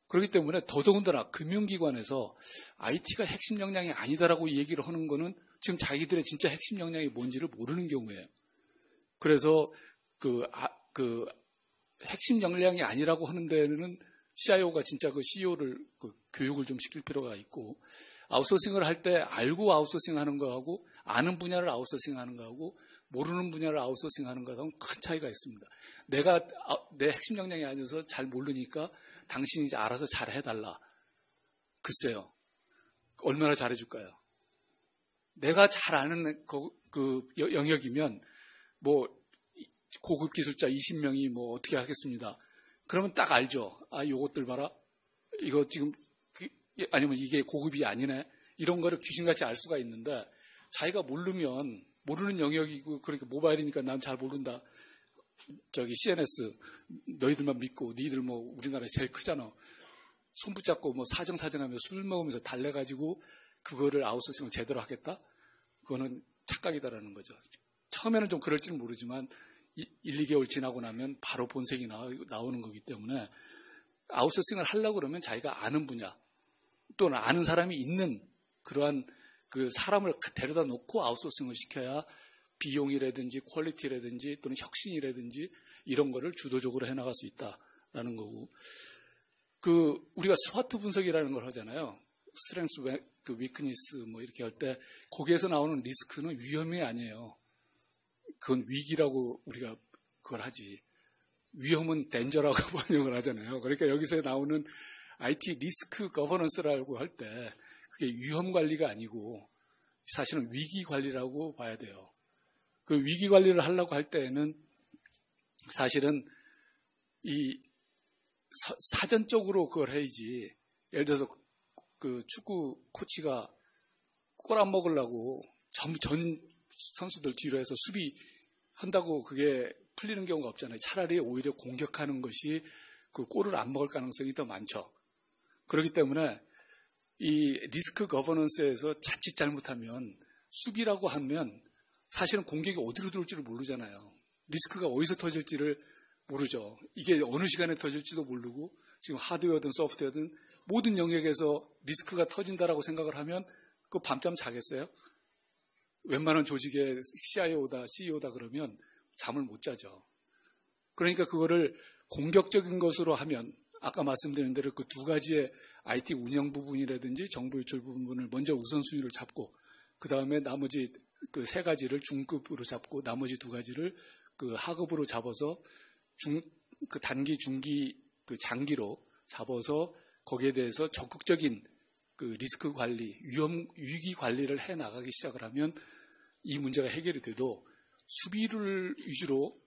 그렇기 때문에 더더군다나 금융기관에서 IT가 핵심 역량이 아니다라고 얘기를 하는 거는 지금 자기들의 진짜 핵심 역량이 뭔지를 모르는 경우예요. 그래서 그 핵심 역량이 아니라고 하는 데는 CIO가 진짜 그 CEO를 교육을 좀 시킬 필요가 있고, 아웃소싱을 할 때 알고 아웃소싱 하는 거하고 아는 분야를 아웃소싱 하는 거하고 모르는 분야를 아웃소싱 하는 거하고는 큰 차이가 있습니다. 내가 내 핵심 역량이 아니어서 잘 모르니까 당신이 이제 알아서 잘 해달라. 글쎄요. 얼마나 잘해줄까요? 내가 잘 아는 그 영역이면 뭐 고급 기술자 20명이 뭐 어떻게 하겠습니다. 그러면 딱 알죠. 아, 요것들 봐라. 이거 지금 아니면 이게 고급이 아니네. 이런 거를 귀신같이 알 수가 있는데 자기가 모르면 모르는 영역이고, 그러니까 모바일이니까 난 잘 모른다. 저기 CNS 너희들만 믿고 니들 뭐 우리나라에 제일 크잖아. 손 붙잡고 뭐 사정하면서 술 먹으면서 달래가지고 그거를 아웃소싱을 제대로 하겠다? 그거는 착각이다라는 거죠. 처음에는 좀 그럴지는 모르지만 1, 2개월 지나고 나면 바로 본색이 나오는 거기 때문에 아웃소싱을 하려고 그러면 자기가 아는 분야 또는 아는 사람이 있는 그러한 그 사람을 데려다 놓고 아웃소싱을 시켜야 비용이라든지 퀄리티라든지 또는 혁신이라든지 이런 거를 주도적으로 해나갈 수 있다라는 거고, 우리가 스와트 분석이라는 걸 하잖아요. 스트렝스, 위크니스 뭐 이렇게 할 때 거기에서 나오는 리스크는 위험이 아니에요. 그건 위기라고 우리가 그걸 하지. 위험은 덴저라고 번역을 하잖아요. 그러니까 여기서 나오는 IT 리스크 거버넌스라고 할 때 그게 위험 관리가 아니고 사실은 위기 관리라고 봐야 돼요. 그 위기 관리를 하려고 할 때에는 사실은 이 사전적으로 그걸 해야지. 예를 들어서 그 축구 코치가 골 안 먹으려고 전 선수들 뒤로 해서 수비한다고 그게 풀리는 경우가 없잖아요. 차라리 오히려 공격하는 것이 그 골을 안 먹을 가능성이 더 많죠. 그렇기 때문에 이 리스크 거버넌스에서 자칫 잘못하면 수비라고 하면 사실은 공격이 어디로 들어올지를 모르잖아요. 리스크가 어디서 터질지를 모르죠. 이게 어느 시간에 터질지도 모르고 지금 하드웨어든 소프트웨어든 모든 영역에서 리스크가 터진다라고 생각을 하면 그 밤잠 자겠어요? 웬만한 조직의 CIO다, CEO다 그러면 잠을 못 자죠. 그러니까 그거를 공격적인 것으로 하면 아까 말씀드린 대로 그 두 가지의 IT 운영 부분이라든지 정보 유출 부분을 먼저 우선순위를 잡고 그 다음에 나머지 그 세 가지를 중급으로 잡고 나머지 두 가지를 그 하급으로 잡아서 그 단기, 중기, 그 장기로 잡아서 거기에 대해서 적극적인 그 리스크 관리, 위기 관리를 해 나가기 시작을 하면 이 문제가 해결이 돼도 수비를 위주로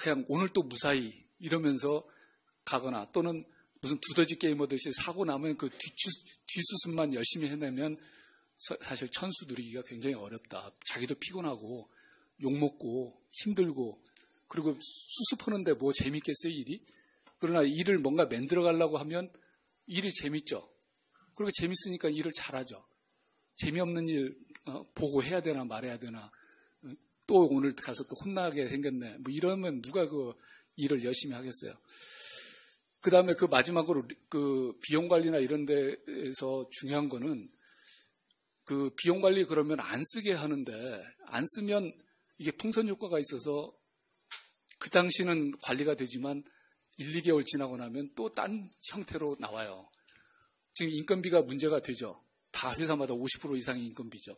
그냥 오늘 또 무사히 이러면서 가거나 또는 무슨 두더지 게임 하듯이 사고 나면 그 뒷수습만 열심히 해내면 사실 천수 누리기가 굉장히 어렵다. 자기도 피곤하고 욕먹고 힘들고 그리고 수습하는데 뭐 재밌겠어요 일이? 그러나 일을 뭔가 만들어 가려고 하면 일이 재밌죠. 그리고 재밌으니까 일을 잘하죠. 재미없는 일 보고 해야 되나 말해야 되나 또 오늘 가서 또 혼나게 생겼네. 뭐 이러면 누가 그 일을 열심히 하겠어요. 그 다음에 그 마지막으로 그 비용 관리나 이런 데에서 중요한 거는 그 비용 관리 그러면 안 쓰게 하는데 안 쓰면 이게 풍선 효과가 있어서 그 당시는 관리가 되지만 1, 2개월 지나고 나면 또 딴 형태로 나와요. 지금 인건비가 문제가 되죠. 다 회사마다 50% 이상의 인건비죠.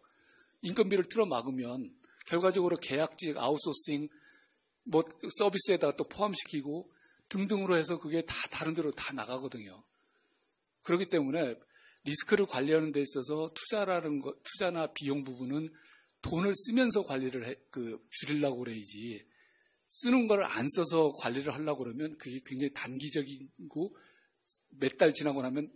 인건비를 틀어막으면 결과적으로 계약직, 아웃소싱, 뭐 서비스에다가 또 포함시키고 등등으로 해서 그게 다 다른 데로 다 나가거든요. 그렇기 때문에 리스크를 관리하는 데 있어서 투자나 비용 부분은 돈을 쓰면서 관리를 줄이려고 그래야지 쓰는 걸 안 써서 관리를 하려고 그러면 그게 굉장히 단기적이고 몇 달 지나고 나면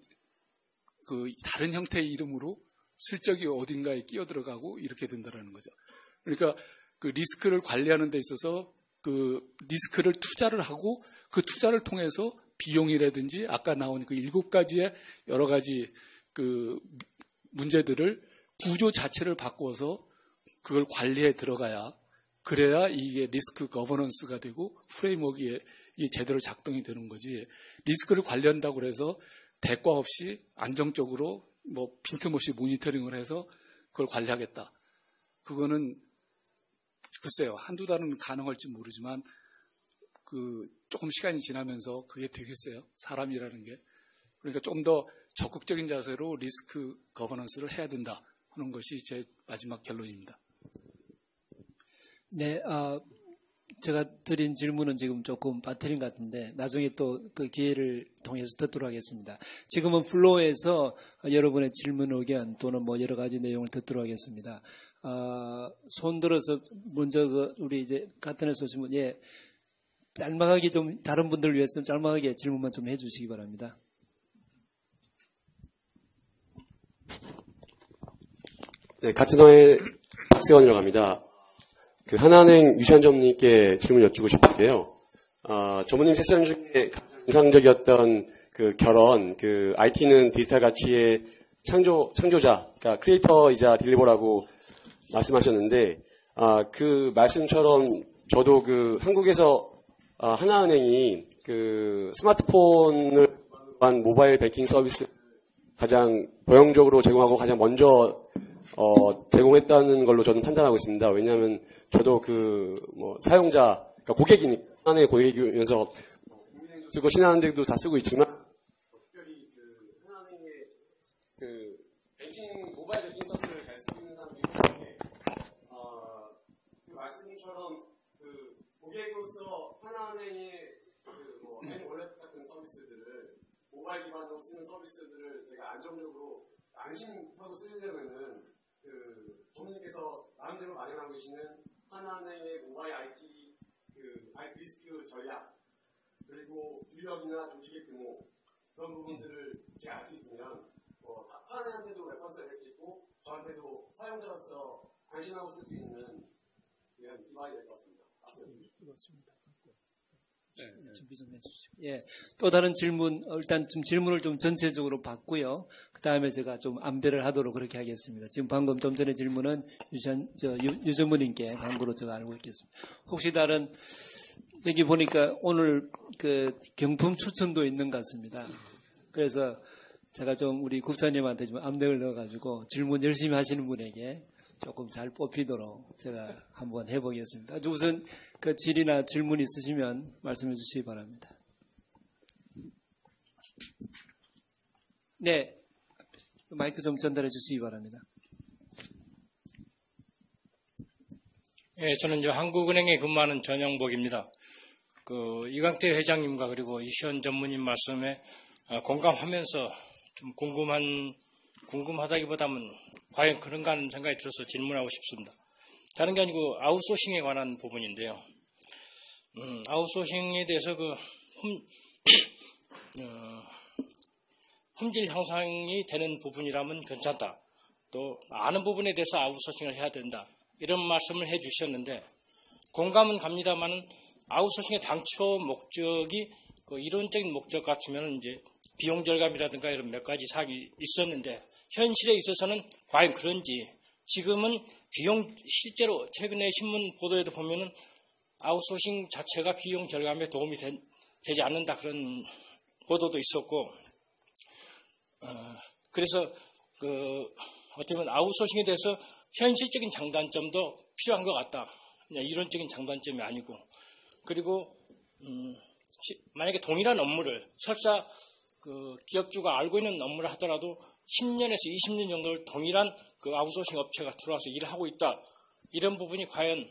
그 다른 형태의 이름으로 슬쩍이 어딘가에 끼어들어가고 이렇게 된다는 거죠. 그러니까 그 리스크를 관리하는 데 있어서 그 리스크를 투자를 하고 그 투자를 통해서 비용이라든지 아까 나온 그 7가지의 여러 가지 그 문제들을 구조 자체를 바꿔서 그걸 관리에 들어가야 그래야 이게 리스크 거버넌스가 되고 프레임워크에 제대로 작동이 되는 거지. 리스크를 관리한다고 해서 대가 없이 안정적으로 뭐 빈틈없이 모니터링을 해서 그걸 관리하겠다. 그거는 글쎄요. 한두 달은 가능할지 모르지만 그 조금 시간이 지나면서 그게 되겠어요. 사람이라는 게. 그러니까 좀 더 적극적인 자세로 리스크 거버넌스를 해야 된다 하는 것이 제 마지막 결론입니다. 네, 제가 드린 질문은 지금 조금 빠뜨린 것 같은데 나중에 또 그 기회를 통해서 듣도록 하겠습니다. 지금은 플로어에서 여러분의 질문 의견 또는 뭐 여러 가지 내용을 듣도록 하겠습니다. 손 들어서 먼저 우리 이제 가튼에서 오시면 짤막하게 좀 다른 분들을 위해서 짤막하게 질문만 좀 해주시기 바랍니다. 네, 가튼어의 박세원이라고 합니다. 그 하나은행 유시환 전무님께 질문 여쭈고 싶은데요. 전무님 세션 중에 가장 인상적이었던 그 결언, 그 IT는 디지털 가치의 창조자, 그러니까 크리에이터이자 딜리버라고 말씀하셨는데, 그 말씀처럼 저도 그 한국에서 하나은행이 그 스마트폰을 한 모바일 뱅킹 서비스 가장 보형적으로 제공하고 가장 먼저 제공했다는 걸로 저는 판단하고 있습니다. 왜냐하면 저도 사용자, 그러니까 고객이니까, 하나의 고객이면서 쓰고 신한은행도 다 쓰고 있지만, 특별히 하나은행의 모바일 뱅킹 서비스를 잘 쓰고 있는 사람들이 있는데, 그 말씀처럼 고객으로서 하나은행의 N월렛 같은 서비스들을 모바일 기반으로 쓰는 서비스들을 제가 안정적으로 안심하고 쓰려면은 전무님께서 나름대로 마련하고 계시는 하나은행의 모바일 IT 리스크 전략 그리고 인력이나 조직의 규모 그런 부분들을 제가 알 수 있으면 하나은행한테도 레퍼런스가 될 수 있고 저한테도 사용자로서 안심하고 쓸 수 있는 그런 기반이 될 것 같습니다. 맞습니다. 준비 좀 해주시고. 또 다른 질문, 일단 좀 질문을 좀 전체적으로 받고요. 그 다음에 제가 좀 안배를 하도록 그렇게 하겠습니다. 지금 방금 좀 전에 질문은 유 전무님께 광고로 제가 알고 있겠습니다. 혹시 다른, 여기 보니까 오늘 그 경품 추천도 있는 것 같습니다. 그래서 제가 좀 우리 국장님한테 좀 압력을 넣어가지고 질문 열심히 하시는 분에게 조금 잘 뽑히도록 제가 한번 해보겠습니다. 우선 그 질의나 질문 있으시면 말씀해 주시기 바랍니다. 네, 마이크 좀 전달해 주시기 바랍니다. 네, 저는 이제 한국은행에 근무하는 전영복입니다. 이광태 회장님과 그리고 이시원 전무님 말씀에 공감하면서 좀 궁금하다기보다는 과연 그런가 하는 생각이 들어서 질문하고 싶습니다. 다른 게 아니고 아웃소싱에 관한 부분인데요. 아웃소싱에 대해서 품질 향상이 되는 부분이라면 괜찮다. 또 아는 부분에 대해서 아웃소싱을 해야 된다. 이런 말씀을 해 주셨는데 공감은 갑니다만은 아웃소싱의 당초 목적이 이론적인 목적 같으면 이제 비용 절감이라든가 이런 몇 가지 사항이 있었는데 현실에 있어서는 과연 그런지 지금은 비용 실제로 최근에 신문 보도에도 보면은 아웃소싱 자체가 비용 절감에 도움이 되지 않는다 그런 보도도 있었고, 그래서 어떻게 보면 아웃소싱에 대해서 현실적인 장단점도 필요한 것 같다. 그냥 이론적인 장단점이 아니고, 그리고 만약에 동일한 업무를 설사 그 기업주가 알고 있는 업무를 하더라도 10년에서 20년 정도를 동일한 그 아웃소싱 업체가 들어와서 일을 하고 있다. 이런 부분이 과연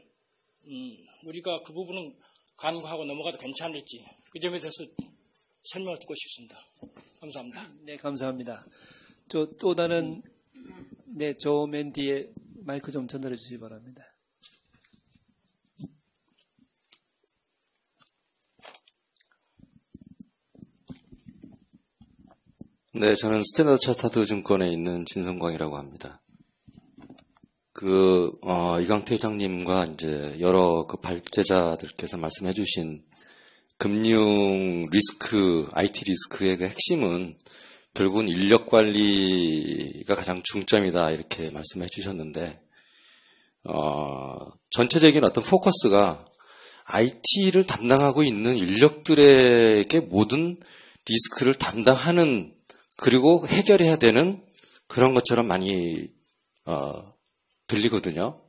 우리가 그 부분은 간과하고 넘어가도 괜찮을지 그 점에 대해서 설명을 듣고 싶습니다. 감사합니다. 네, 감사합니다. 또 다른 저 맨 뒤에 마이크 좀 전달해 주시기 바랍니다. 네, 저는 스탠다드 차타드 증권에 있는 진성광이라고 합니다. 이강태 회장님과 이제 여러 그 발제자들께서 말씀해 주신 금융 리스크, IT 리스크의 그 핵심은 결국은 인력 관리가 가장 중점이다 이렇게 말씀해 주셨는데, 전체적인 어떤 포커스가 IT를 담당하고 있는 인력들에게 모든 리스크를 담당하는 그리고 해결해야 되는 그런 것처럼 많이 들리거든요.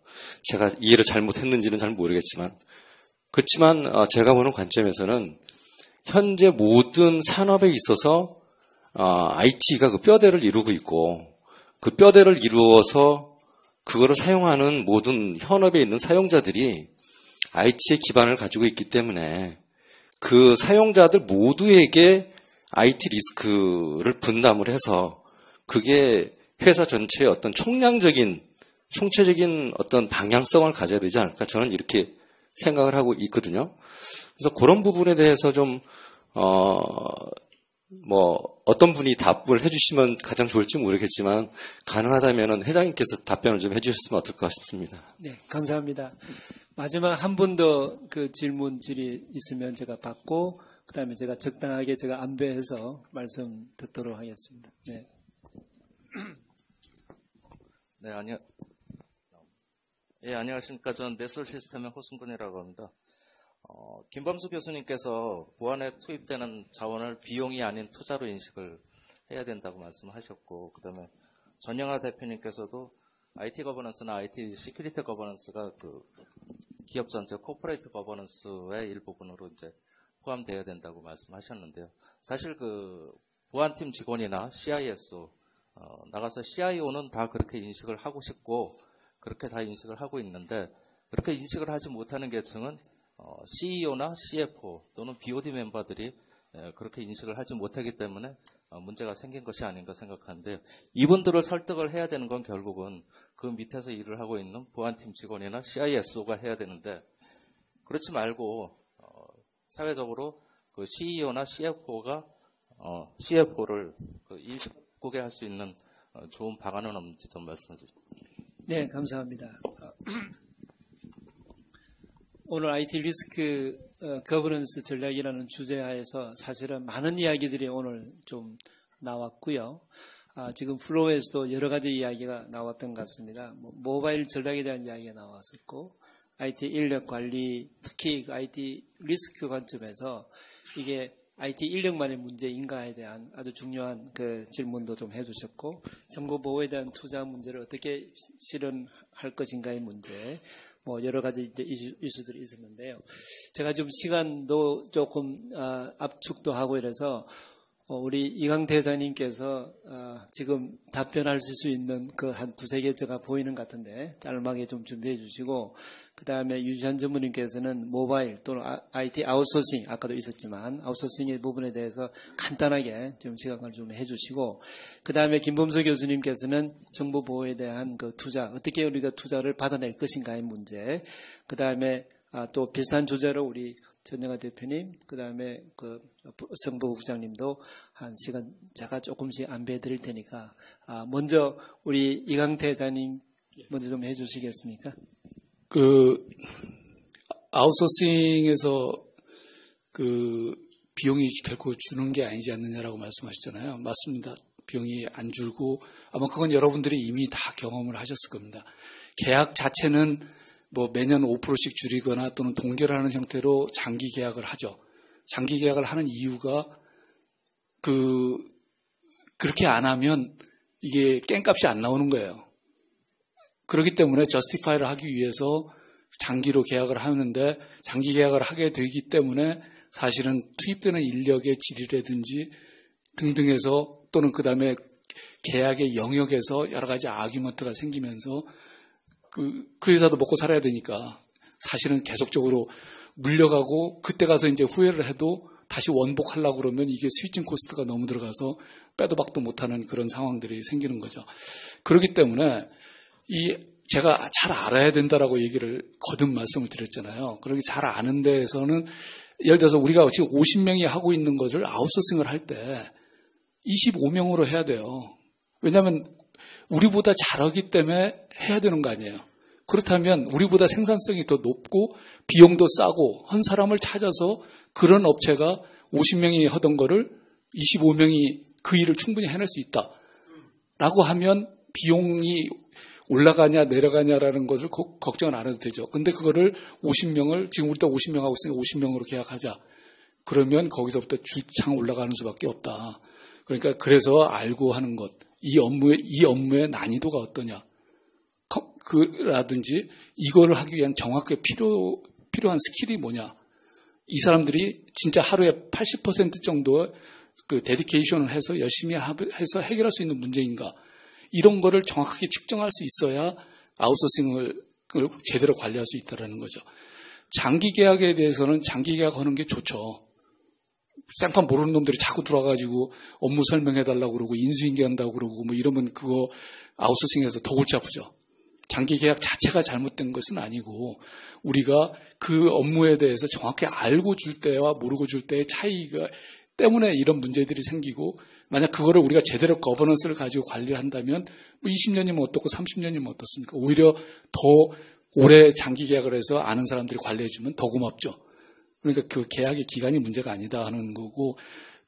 제가 이해를 잘못했는지는 잘 모르겠지만, 그렇지만 제가 보는 관점에서는 현재 모든 산업에 있어서 IT가 그 뼈대를 이루고 있고, 그 뼈대를 이루어서 그거를 사용하는 모든 현업에 있는 사용자들이 IT의 기반을 가지고 있기 때문에 그 사용자들 모두에게 IT 리스크를 분담을 해서 그게 회사 전체의 어떤 총체적인 어떤 방향성을 가져야 되지 않을까, 저는 이렇게 생각을 하고 있거든요. 그래서 그런 부분에 대해서 좀 어떤 분이 답을 해주시면 가장 좋을지 모르겠지만, 가능하다면 회장님께서 답변을 좀 해주셨으면 어떨까 싶습니다. 네, 감사합니다. 마지막 한 분 더 그 질문질이 있으면 제가 받고, 그 다음에 제가 적당하게 안배해서 말씀 듣도록 하겠습니다. 네. 네, 안녕하십니까. 저는 넷솔 시스템의 호승근이라고 합니다. 김범수 교수님께서 보안에 투입되는 자원을 비용이 아닌 투자로 인식을 해야 된다고 말씀하셨고, 그 다음에 전영하 대표님께서도 IT 거버넌스나 IT 시큐리티 거버넌스가 그 기업 전체 코퍼레이트 거버넌스의 일부분으로 이제 포함되어야 된다고 말씀하셨는데요. 사실 그 보안팀 직원이나 CISO, 나가서 CIO는 다 그렇게 인식을 하고 싶고 그렇게 다 인식을 하고 있는데, 그렇게 인식을 하지 못하는 계층은 CEO나 CFO 또는 BOD 멤버들이 그렇게 인식을 하지 못하기 때문에 문제가 생긴 것이 아닌가 생각하는데요. 이분들을 설득을 해야 되는 건 결국은 그 밑에서 일을 하고 있는 보안팀 직원이나 CISO가 해야 되는데, 그렇지 말고 사회적으로 그 CEO나 CFO가 CFO를 인식하게 할 수 있는 좋은 방안은 없는지 좀 말씀해 주시죠. 네, 감사합니다. 오늘 IT 리스크 거버넌스 전략이라는 주제하에서 사실은 많은 이야기들이 오늘 좀 나왔고요. 지금 플로우에서도 여러 가지 이야기가 나왔던 것 같습니다. 모바일 전략에 대한 이야기가 나왔었고, IT 인력 관리, 특히 IT 리스크 관점에서 이게 IT 인력만의 문제인가에 대한 아주 중요한 그 질문도 좀 해주셨고, 정보 보호에 대한 투자 문제를 어떻게 실현할 것인가의 문제, 여러 가지 이제 이슈들이 있었는데요. 제가 좀 시간도 조금 압축도 하고 이래서 우리 이강태 회장님께서 지금 답변할 수 있는 그 한 두세 개 제가 보이는 것 같은데 짤막하게 좀 준비해 주시고, 그 다음에 유지한 전무님께서는 모바일 또는 IT 아웃소싱, 아까도 있었지만 아웃소싱의 부분에 대해서 간단하게 좀 시각을 좀 해주시고, 그 다음에 김범수 교수님께서는 정보 보호에 대한 그 투자, 어떻게 우리가 투자를 받아낼 것인가의 문제, 그 다음에 또 비슷한 주제로 우리 전영하 대표님, 그 다음에 그 성보국 부장님도 한 시간 제가 조금씩 안배해 드릴 테니까, 먼저 우리 이강태 회장님 먼저 좀 해 주시겠습니까? 그 아웃소싱에서 그 비용이 결코 주는 게 아니지 않느냐라고 말씀하셨잖아요. 맞습니다. 비용이 안 줄고 아마 그건 여러분들이 이미 다 경험을 하셨을 겁니다. 계약 자체는 뭐 매년 5%씩 줄이거나 또는 동결을 하는 형태로 장기 계약을 하죠. 장기 계약을 하는 이유가 그렇게 안 하면 이게 깽값이 안 나오는 거예요. 그렇기 때문에 저스티파이를 하기 위해서 장기로 계약을 하는데 장기 계약을 하게 되기 때문에 사실은 투입되는 인력의 질이라든지 등등해서 또는 그 다음에 계약의 영역에서 여러 가지 아규먼트가 생기면서 그 회사도 먹고 살아야 되니까 사실은 계속적으로 물려가고 그때 가서 이제 후회를 해도 다시 원복하려고 그러면 이게 스위칭 코스트가 너무 들어가서 빼도 박도 못하는 그런 상황들이 생기는 거죠. 그렇기 때문에 제가 잘 알아야 된다라고 얘기를 거듭 말씀을 드렸잖아요. 그렇게 잘 아는 데에서는 예를 들어서 우리가 지금 50명이 하고 있는 것을 아웃소싱을 할 때 25명으로 해야 돼요. 왜냐하면 우리보다 잘하기 때문에 해야 되는 거 아니에요. 그렇다면 우리보다 생산성이 더 높고 비용도 싸고 한 사람을 찾아서 그런 업체가 50명이 하던 거를 25명이 그 일을 충분히 해낼 수 있다라고 하면 비용이 올라가냐 내려가냐라는 것을 걱정은 안 해도 되죠. 근데 그거를 50명을 지금 우리도 50명 하고 있으니까 50명으로 계약하자. 그러면 거기서부터 주창 올라가는 수밖에 없다. 그러니까 그래서 알고 하는 것, 이 업무의 난이도가 어떠냐, 라든지 이거를 하기 위한 정확하게 필요한 스킬이 뭐냐. 이 사람들이 진짜 하루에 80% 정도 그 데디케이션을 해서 열심히 해서 해결할 수 있는 문제인가. 이런 거를 정확하게 측정할 수 있어야 아웃소싱을 제대로 관리할 수 있다는 거죠. 장기 계약에 대해서는 장기 계약하는 게 좋죠. 생판 모르는 놈들이 자꾸 들어와가지고 업무 설명해달라고 그러고 인수인계한다고 그러고 뭐 이러면 그거 아웃소싱에서 더 골치 아프죠. 장기 계약 자체가 잘못된 것은 아니고 우리가 그 업무에 대해서 정확히 알고 줄 때와 모르고 줄 때의 차이가 때문에 이런 문제들이 생기고 만약 그거를 우리가 제대로 거버넌스를 가지고 관리를 한다면 뭐 20년이면 어떻고 30년이면 어떻습니까? 오히려 더 오래 장기 계약을 해서 아는 사람들이 관리해주면 더 고맙죠. 그러니까 그 계약의 기간이 문제가 아니다 하는 거고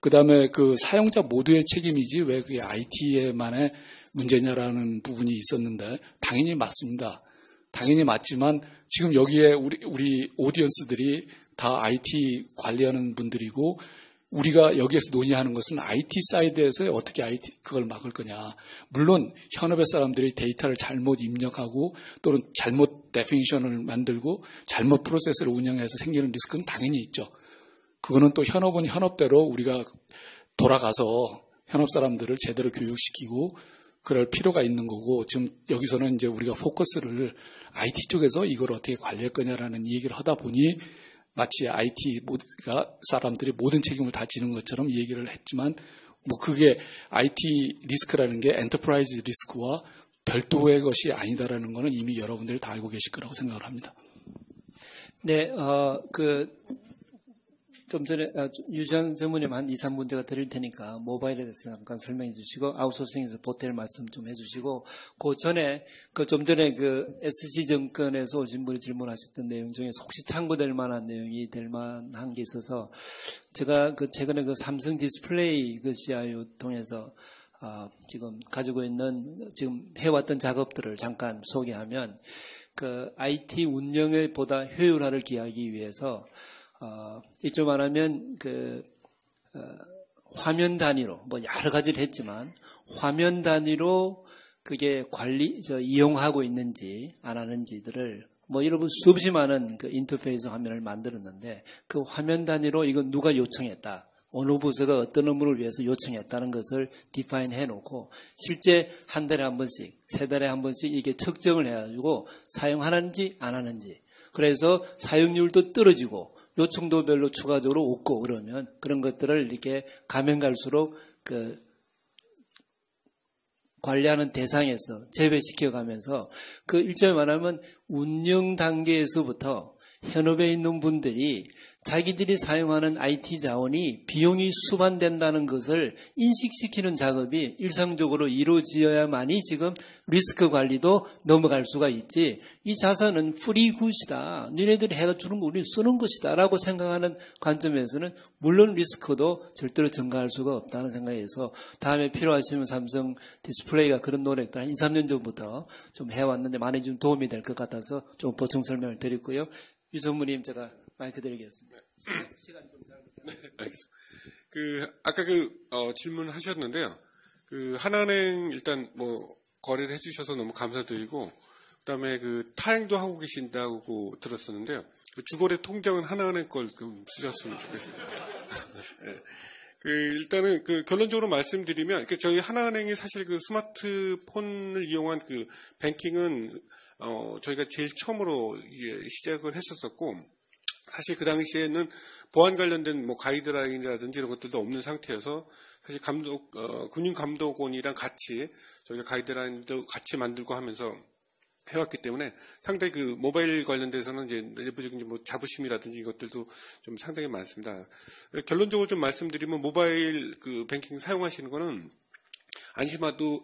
그다음에 그 사용자 모두의 책임이지 왜 그게 IT에만의 문제냐라는 부분이 있었는데 당연히 맞습니다. 당연히 맞지만 지금 여기에 우리 오디언스들이 다 IT 관리하는 분들이고 우리가 여기에서 논의하는 것은 IT 사이드에서 어떻게 그걸 막을 거냐. 물론 현업의 사람들이 데이터를 잘못 입력하고 또는 잘못 데피니션을 만들고 잘못 프로세스를 운영해서 생기는 리스크는 당연히 있죠. 그거는 또 현업은 현업대로 우리가 돌아가서 현업 사람들을 제대로 교육시키고 그럴 필요가 있는 거고 지금 여기서는 이제 우리가 포커스를 IT 쪽에서 이걸 어떻게 관리할 거냐라는 얘기를 하다 보니 마치 IT 사람들이 모든 책임을 다 지는 것처럼 얘기를 했지만 뭐 그게 IT 리스크라는 게 엔터프라이즈 리스크와 별도의 것이 아니다라는 거는 이미 여러분들이 다 알고 계실 거라고 생각을 합니다. 네, 좀 전에 유지한 전무님 한 2, 3문제가 드릴 테니까 모바일에 대해서 잠깐 설명해 주시고 아웃소싱에서 보태를 말씀 좀 해주시고 그 전에 좀 전에 그 SC증권에서 오신 분이 질문하셨던 내용 중에 혹시 참고될 만한 내용이 될 만한 게 있어서 제가 최근에 삼성 디스플레이 CIO 통해서 지금 가지고 있는 지금 해왔던 작업들을 잠깐 소개하면 IT 운영을 보다 효율화를 기하기 위해서 이쪽 말하면 화면 단위로 뭐 여러 가지를 했지만 화면 단위로 그게 이용하고 있는지 안 하는지들을 뭐 여러분 수없이 많은 인터페이스 화면을 만들었는데 그 화면 단위로 이건 누가 요청했다. 어느 부서가 어떤 업무를 위해서 요청했다는 것을 디파인 해놓고 실제 한 달에 한 번씩, 세 달에 한 번씩 이게 측정을 해가지고 사용하는지 안 하는지 그래서 사용률도 떨어지고 요청도 별로 추가적으로 없고 그러면 그런 것들을 이렇게 가면 갈수록 관리하는 대상에서 재배시켜 가면서 일점에 말하면 운영 단계에서부터 현업에 있는 분들이 자기들이 사용하는 IT 자원이 비용이 수반된다는 것을 인식시키는 작업이 일상적으로 이루어져야만이 지금 리스크 관리도 넘어갈 수가 있지, 이 자산은 프리굿이다, 니네들이 해가 주는 거 우리 쓰는 것이다 라고 생각하는 관점에서는 물론 리스크도 절대로 증가할 수가 없다는 생각에서 다음에 필요하시면 삼성 디스플레이가 그런 노력들 한 2, 3년 전부터 좀 해왔는데 많이 좀 도움이 될 것 같아서 좀 보충 설명을 드렸고요. 유 전무님 제가 마이크 드리겠습니다. 시간 좀 네, 알겠습니다. 아까 질문하셨는데요. 하나은행 일단 거래를 해주셔서 너무 감사드리고, 그다음에 타행도 하고 계신다고 들었었는데요. 주거래 통장은 하나은행 걸 좀 쓰셨으면 좋겠습니다. 네. 일단은 결론적으로 말씀드리면, 저희 하나은행이 사실 스마트폰을 이용한 뱅킹은 저희가 제일 처음으로 시작을 했었었고, 사실 그 당시에는 보안 관련된 가이드라인이라든지 이런 것들도 없는 상태여서 사실 금융감독원이랑 같이 저희가 가이드라인도 같이 만들고 하면서 해왔기 때문에 상당히 모바일 관련돼서는 이제 내부적인 자부심이라든지 이것들도 좀 상당히 많습니다. 결론적으로 좀 말씀드리면 모바일 뱅킹 사용하시는 거는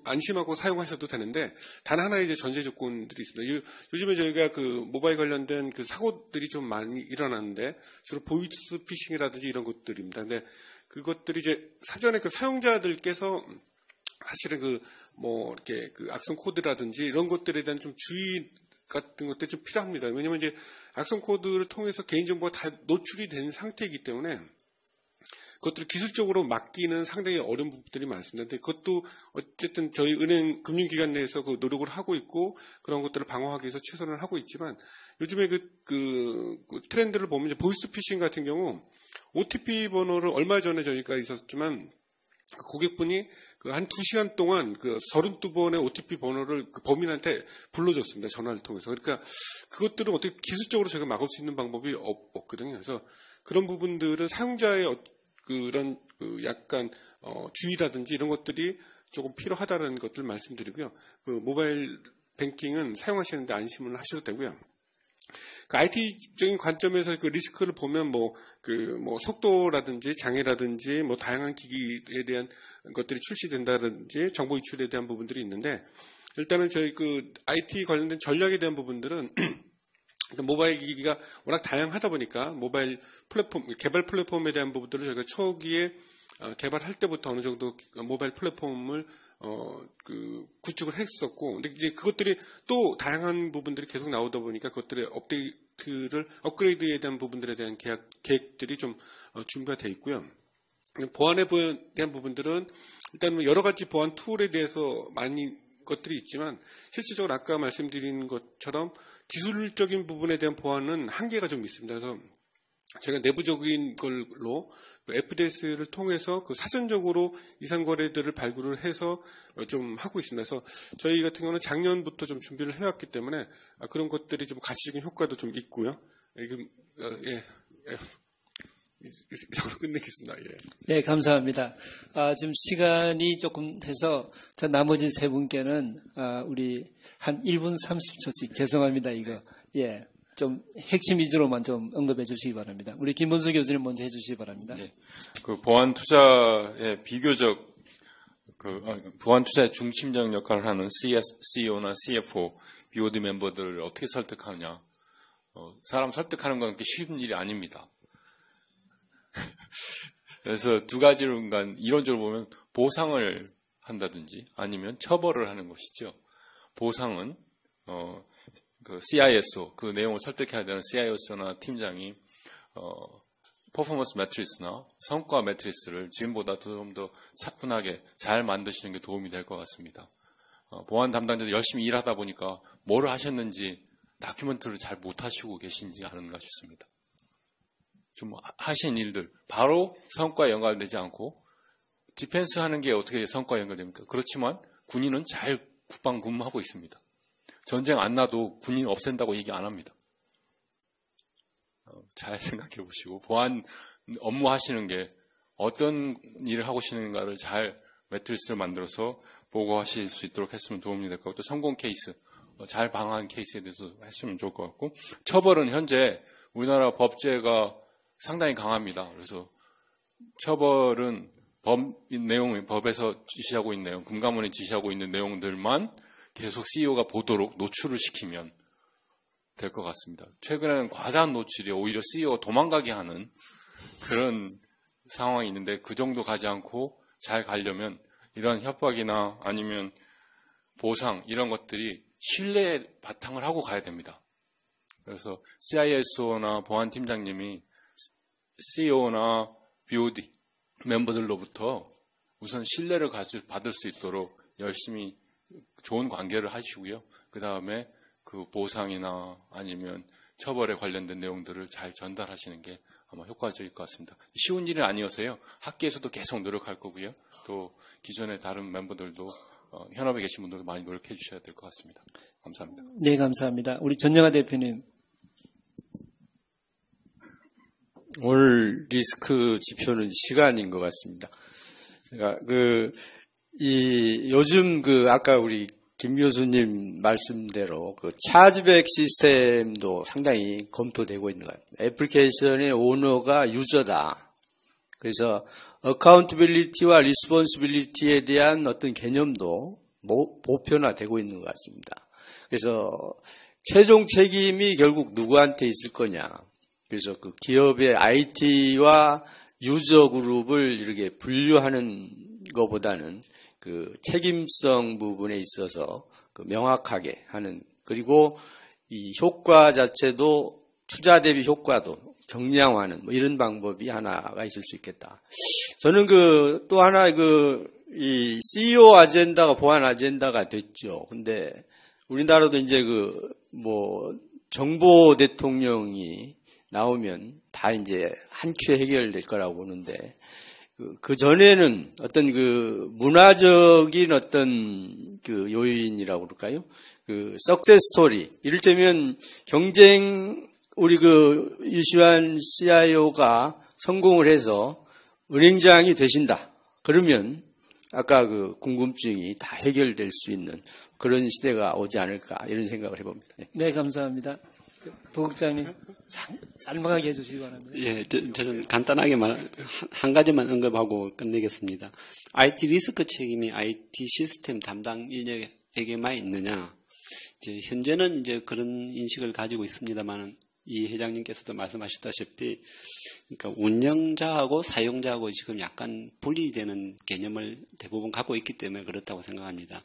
안심하고 사용하셔도 되는데, 단 하나의 이제 전제 조건들이 있습니다. 요즘에 저희가 모바일 관련된 사고들이 좀 많이 일어나는데, 주로 보이스 피싱이라든지 이런 것들입니다. 근데 그것들이 이제 사전에 사용자들께서 사실은 이렇게 악성 코드라든지 이런 것들에 대한 좀 주의 같은 것들이 좀 필요합니다. 왜냐면 이제 악성 코드를 통해서 개인정보가 다 노출이 된 상태이기 때문에 그것들을 기술적으로 막기는 상당히 어려운 부분들이 많습니다. 근데 그것도 어쨌든 저희 은행 금융기관 내에서 노력을 하고 있고 그런 것들을 방어하기 위해서 최선을 하고 있지만, 요즘에 트렌드를 보면 이제 보이스 피싱 같은 경우 OTP 번호를 얼마 전에 저희가 있었지만 고객분이 한 2시간 동안 32번의 OTP 번호를 범인한테 불러줬습니다. 전화를 통해서. 그러니까 그것들은 어떻게 기술적으로 저희가 막을 수 있는 방법이 없거든요. 그래서 그런 부분들은 사용자의 그런 약간 주의라든지 이런 것들이 조금 필요하다는 것들 말씀드리고요. 모바일 뱅킹은 사용하시는데 안심을 하셔도 되고요. IT적인 관점에서 리스크를 보면 속도라든지 장애라든지 다양한 기기에 대한 것들이 출시된다든지 정보 유출에 대한 부분들이 있는데, 일단은 저희 IT 관련된 전략에 대한 부분들은 모바일 기기가 워낙 다양하다 보니까 모바일 플랫폼, 개발 플랫폼에 대한 부분들을 저희가 초기에 개발할 때부터 어느 정도 모바일 플랫폼을 구축을 했었고, 근데 이제 그것들이 또 다양한 부분들이 계속 나오다 보니까 그것들의 업그레이드에 대한 부분들에 대한 계획들이 좀 준비가 돼 있고요. 보안에 대한 부분들은 일단 여러 가지 보안 툴에 대해서 많이 것들이 있지만, 실질적으로 아까 말씀드린 것처럼 기술적인 부분에 대한 보안은 한계가 좀 있습니다. 그래서 제가 내부적인 걸로 FDS를 통해서 사전적으로 이상 거래들을 발굴을 해서 좀 하고 있습니다. 그래서 저희 같은 경우는 작년부터 좀 준비를 해왔기 때문에 그런 것들이 좀 가시적인 효과도 좀 있고요. 이상으로 끝내겠습니다. 예. 네, 감사합니다. 지금 시간이 조금 돼서 저 나머지 세 분께는 우리 한 1분 30초씩 죄송합니다. 이거 좀 핵심 위주로만 좀 언급해 주시기 바랍니다. 우리 김본수 교수님 먼저 해주시기 바랍니다. 네. 보안 투자의 비교적 보안 투자의 중심적 역할을 하는 CEO나 CFO, BOD 멤버들을 어떻게 설득하느냐. 사람 설득하는 건 그렇게 쉬운 일이 아닙니다. 그래서 두 가지로 이론적으로 보면 보상을 한다든지 아니면 처벌을 하는 것이죠. 보상은 CISO, 그 내용을 설득해야 되는 CISO나 팀장이 퍼포먼스 매트리스나 성과 매트리스를 지금보다 좀 더 차분하게 잘 만드시는 게 도움이 될 것 같습니다. 보안 담당자들 열심히 일하다 보니까 뭘 하셨는지 다큐멘터리를 잘 못하시고 계신지 아는가 싶습니다. 좀 하신 일들 바로 성과에 연관되지 않고, 디펜스 하는 게 어떻게 성과에 연관됩니까? 그렇지만 군인은 잘 국방 근무하고 있습니다. 전쟁 안 나도 군인 없앤다고 얘기 안 합니다. 잘 생각해 보시고, 보안 업무 하시는 게 어떤 일을 하고 계시는가를 잘 매트리스를 만들어서 보고하실 수 있도록 했으면 도움이 될 것 같고, 또 성공 케이스, 잘 방어한 케이스에 대해서 했으면 좋을 것 같고, 처벌은 현재 우리나라 법제가 상당히 강합니다. 그래서 처벌은 법에서 지시하고 있는 내용, 금감원이 지시하고 있는 내용들만 계속 CEO가 보도록 노출을 시키면 될 것 같습니다. 최근에는 과다한 노출이 오히려 CEO가 도망가게 하는 그런 상황이 있는데 그 정도 가지 않고 잘 가려면 이런 협박이나 아니면 보상 이런 것들이 신뢰에 바탕을 하고 가야 됩니다. 그래서 CISO나 보안팀장님이 CEO나 BOD 멤버들로부터 우선 신뢰를 받을 수 있도록 열심히 좋은 관계를 하시고요. 그 다음에 그 보상이나 아니면 처벌에 관련된 내용들을 잘 전달하시는 게 아마 효과적일 것 같습니다. 쉬운 일은 아니어서요. 학계에서도 계속 노력할 거고요. 또 기존의 다른 멤버들도 현업에 계신 분들도 많이 노력해 주셔야 될 것 같습니다. 감사합니다. 네, 감사합니다. 우리 전영하 대표님. 오늘 리스크 지표는 시간인 것 같습니다. 제가 요즘 아까 우리 김 교수님 말씀대로 차지백 시스템도 상당히 검토되고 있는 것 같아요. 애플리케이션의 오너가 유저다. 그래서 어카운트빌리티와 리스폰시빌리티에 대한 어떤 개념도 보편화되고 있는 것 같습니다. 그래서 최종 책임이 결국 누구한테 있을 거냐. 그래서 그 기업의 IT와 유저 그룹을 이렇게 분류하는 것보다는 그 책임성 부분에 있어서 명확하게 하는, 그리고 이 효과 자체도 투자 대비 효과도 정량화하는 이런 방법이 하나가 있을 수 있겠다. 저는 또 하나 이 CEO 아젠다가 보안 아젠다가 됐죠. 근데 우리나라도 이제 정보 대통령이 나오면 다 이제 한 큐에 해결될 거라고 보는데, 그 전에는 어떤 문화적인 어떤 요인이라고 그럴까요? 석세스 스토리. 이를테면 우리 유시환 CIO가 성공을 해서 은행장이 되신다. 그러면 아까 궁금증이 다 해결될 수 있는 그런 시대가 오지 않을까, 이런 생각을 해봅니다. 네, 감사합니다. 부국장님, 짤막하게 해주시기 바랍니다. 예, 저는 간단하게 한 가지만 언급하고 끝내겠습니다. IT 리스크 책임이 IT 시스템 담당 인력에게만 있느냐? 현재는 그런 인식을 가지고 있습니다만, 이 회장님께서도 말씀하셨다시피, 그러니까 운영자하고 사용자하고 지금 약간 분리되는 개념을 대부분 갖고 있기 때문에 그렇다고 생각합니다.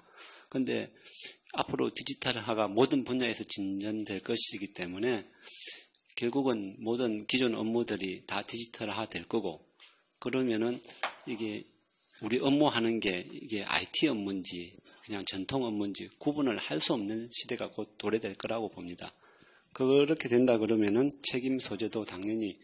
그런데 앞으로 디지털화가 모든 분야에서 진전될 것이기 때문에 결국은 모든 기존 업무들이 다 디지털화 될 거고, 그러면은 이게 우리 업무하는 게 이게 IT 업무인지 그냥 전통 업무인지 구분을 할 수 없는 시대가 곧 도래될 거라고 봅니다. 그렇게 된다 그러면은 책임 소재도 당연히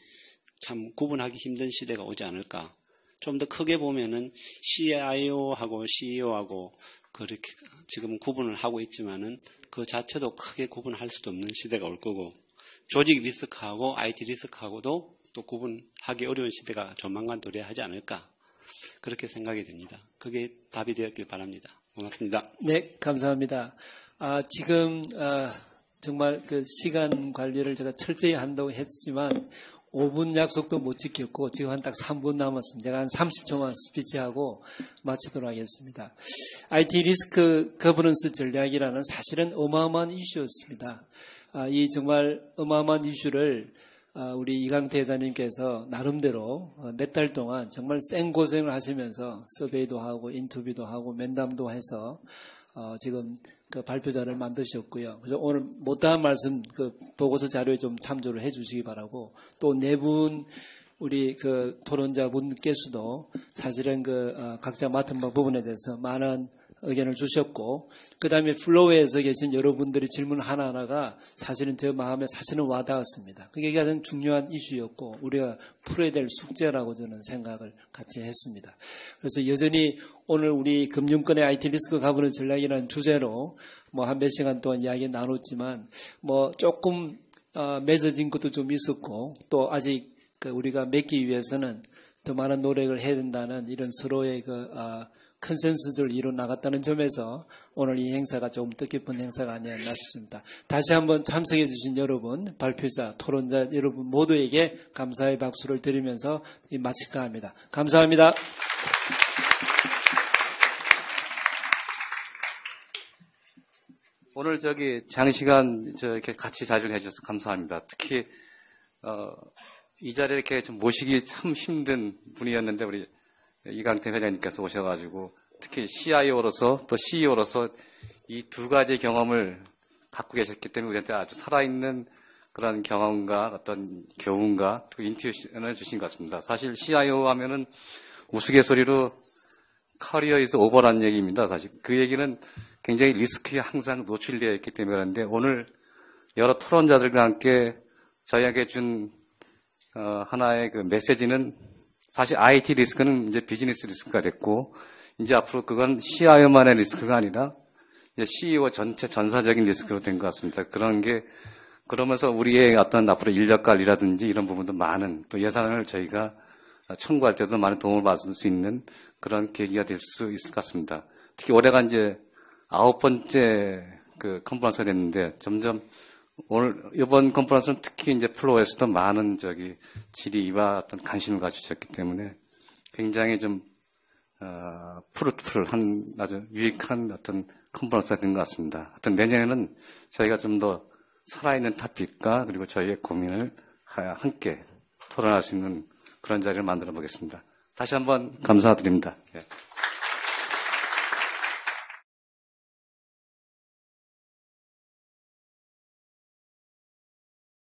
참 구분하기 힘든 시대가 오지 않을까. 좀 더 크게 보면은 CIO하고 CEO하고 그렇게 지금 구분을 하고 있지만은 그 자체도 크게 구분할 수도 없는 시대가 올 거고, 조직 리스크하고 IT 리스크하고도 또 구분하기 어려운 시대가 조만간 도래하지 않을까, 그렇게 생각이 됩니다. 그게 답이 되었길 바랍니다. 고맙습니다. 네, 감사합니다. 지금 정말 시간 관리를 제가 철저히 한다고 했지만 5분 약속도 못 지켰고 지금 딱 3분 남았습니다. 제가 한 30초만 스피치하고 마치도록 하겠습니다. IT 리스크 거버넌스 전략이라는 사실은 어마어마한 이슈였습니다. 이 정말 어마어마한 이슈를 우리 이강태 회장님께서 나름대로 몇 달 동안 정말 생고생을 하시면서 서베이도 하고 인터뷰도 하고 면담도 해서 지금 발표자를 만드셨고요. 그래서 오늘 못다한 말씀 보고서 자료에 좀 참조를 해 주시기 바라고, 또 네 분 우리 토론자 분께서도 사실은 각자 맡은 부분에 대해서 많은 의견을 주셨고, 그 다음에 플로우에서 계신 여러분들의 질문 하나하나가 사실은 제 마음에 사실은 와닿았습니다. 그게 가장 중요한 이슈였고 우리가 풀어야 될 숙제라고 저는 생각을 같이 했습니다. 그래서 여전히 오늘 우리 금융권의 IT 리스크 가버넌스 전략이라는 주제로 한 몇 시간 동안 이야기 나눴지만 조금 맺어진 것도 좀 있었고, 또 아직 우리가 맺기 위해서는 더 많은 노력을 해야 된다는 이런 서로의 컨센서스를 이뤄 나갔다는 점에서 오늘 이 행사가 좀 뜻깊은 행사가 아니었나 싶습니다. 다시 한번 참석해 주신 여러분, 발표자, 토론자 여러분 모두에게 감사의 박수를 드리면서 마칠까 합니다. 감사합니다. 오늘 장시간 이렇게 같이 자리를 해주셔서 감사합니다. 특히 이 자리에 이렇게 좀 모시기 참 힘든 분이었는데 우리 이강태 회장님께서 오셔가지고 특히 CIO로서 또 CEO로서 이 두 가지 경험을 갖고 계셨기 때문에 우리한테 아주 살아있는 그런 경험과 어떤 교훈과 또 인투이션을 주신 것 같습니다. 사실 CIO 하면은 우스갯소리로 커리어 이즈 오버라는 얘기입니다. 사실 그 얘기는 굉장히 리스크에 항상 노출되어 있기 때문에 그런데 오늘 여러 토론자들과 함께 저희에게 준 하나의 그 메시지는 사실 IT 리스크는 이제 비즈니스 리스크가 됐고 이제 앞으로 그건 CIO만의 리스크가 아니라 이제 CEO 전체 전사적인 리스크로 된 것 같습니다. 그러면서 우리의 어떤 앞으로 인력 관리라든지 이런 부분도 많은 또 예산을 저희가 청구할 때도 많은 도움을 받을 수 있는 그런 계기가 될 수 있을 것 같습니다. 특히 올해가 이제 9번째 그 컨퍼런스가 됐는데 점점 이번 컨퍼런스는 특히 이제 플로어에서도 많은 질의와 어떤 관심을 가지셨기 때문에 굉장히 좀 푸르푸르한 아주 유익한 어떤 컨퍼런스가 된 것 같습니다. 하여튼 내년에는 저희가 좀 더 살아있는 토픽과 그리고 저희의 고민을 함께 토론할 수 있는 그런 자리를 만들어 보겠습니다. 다시 한번 감사드립니다. 예.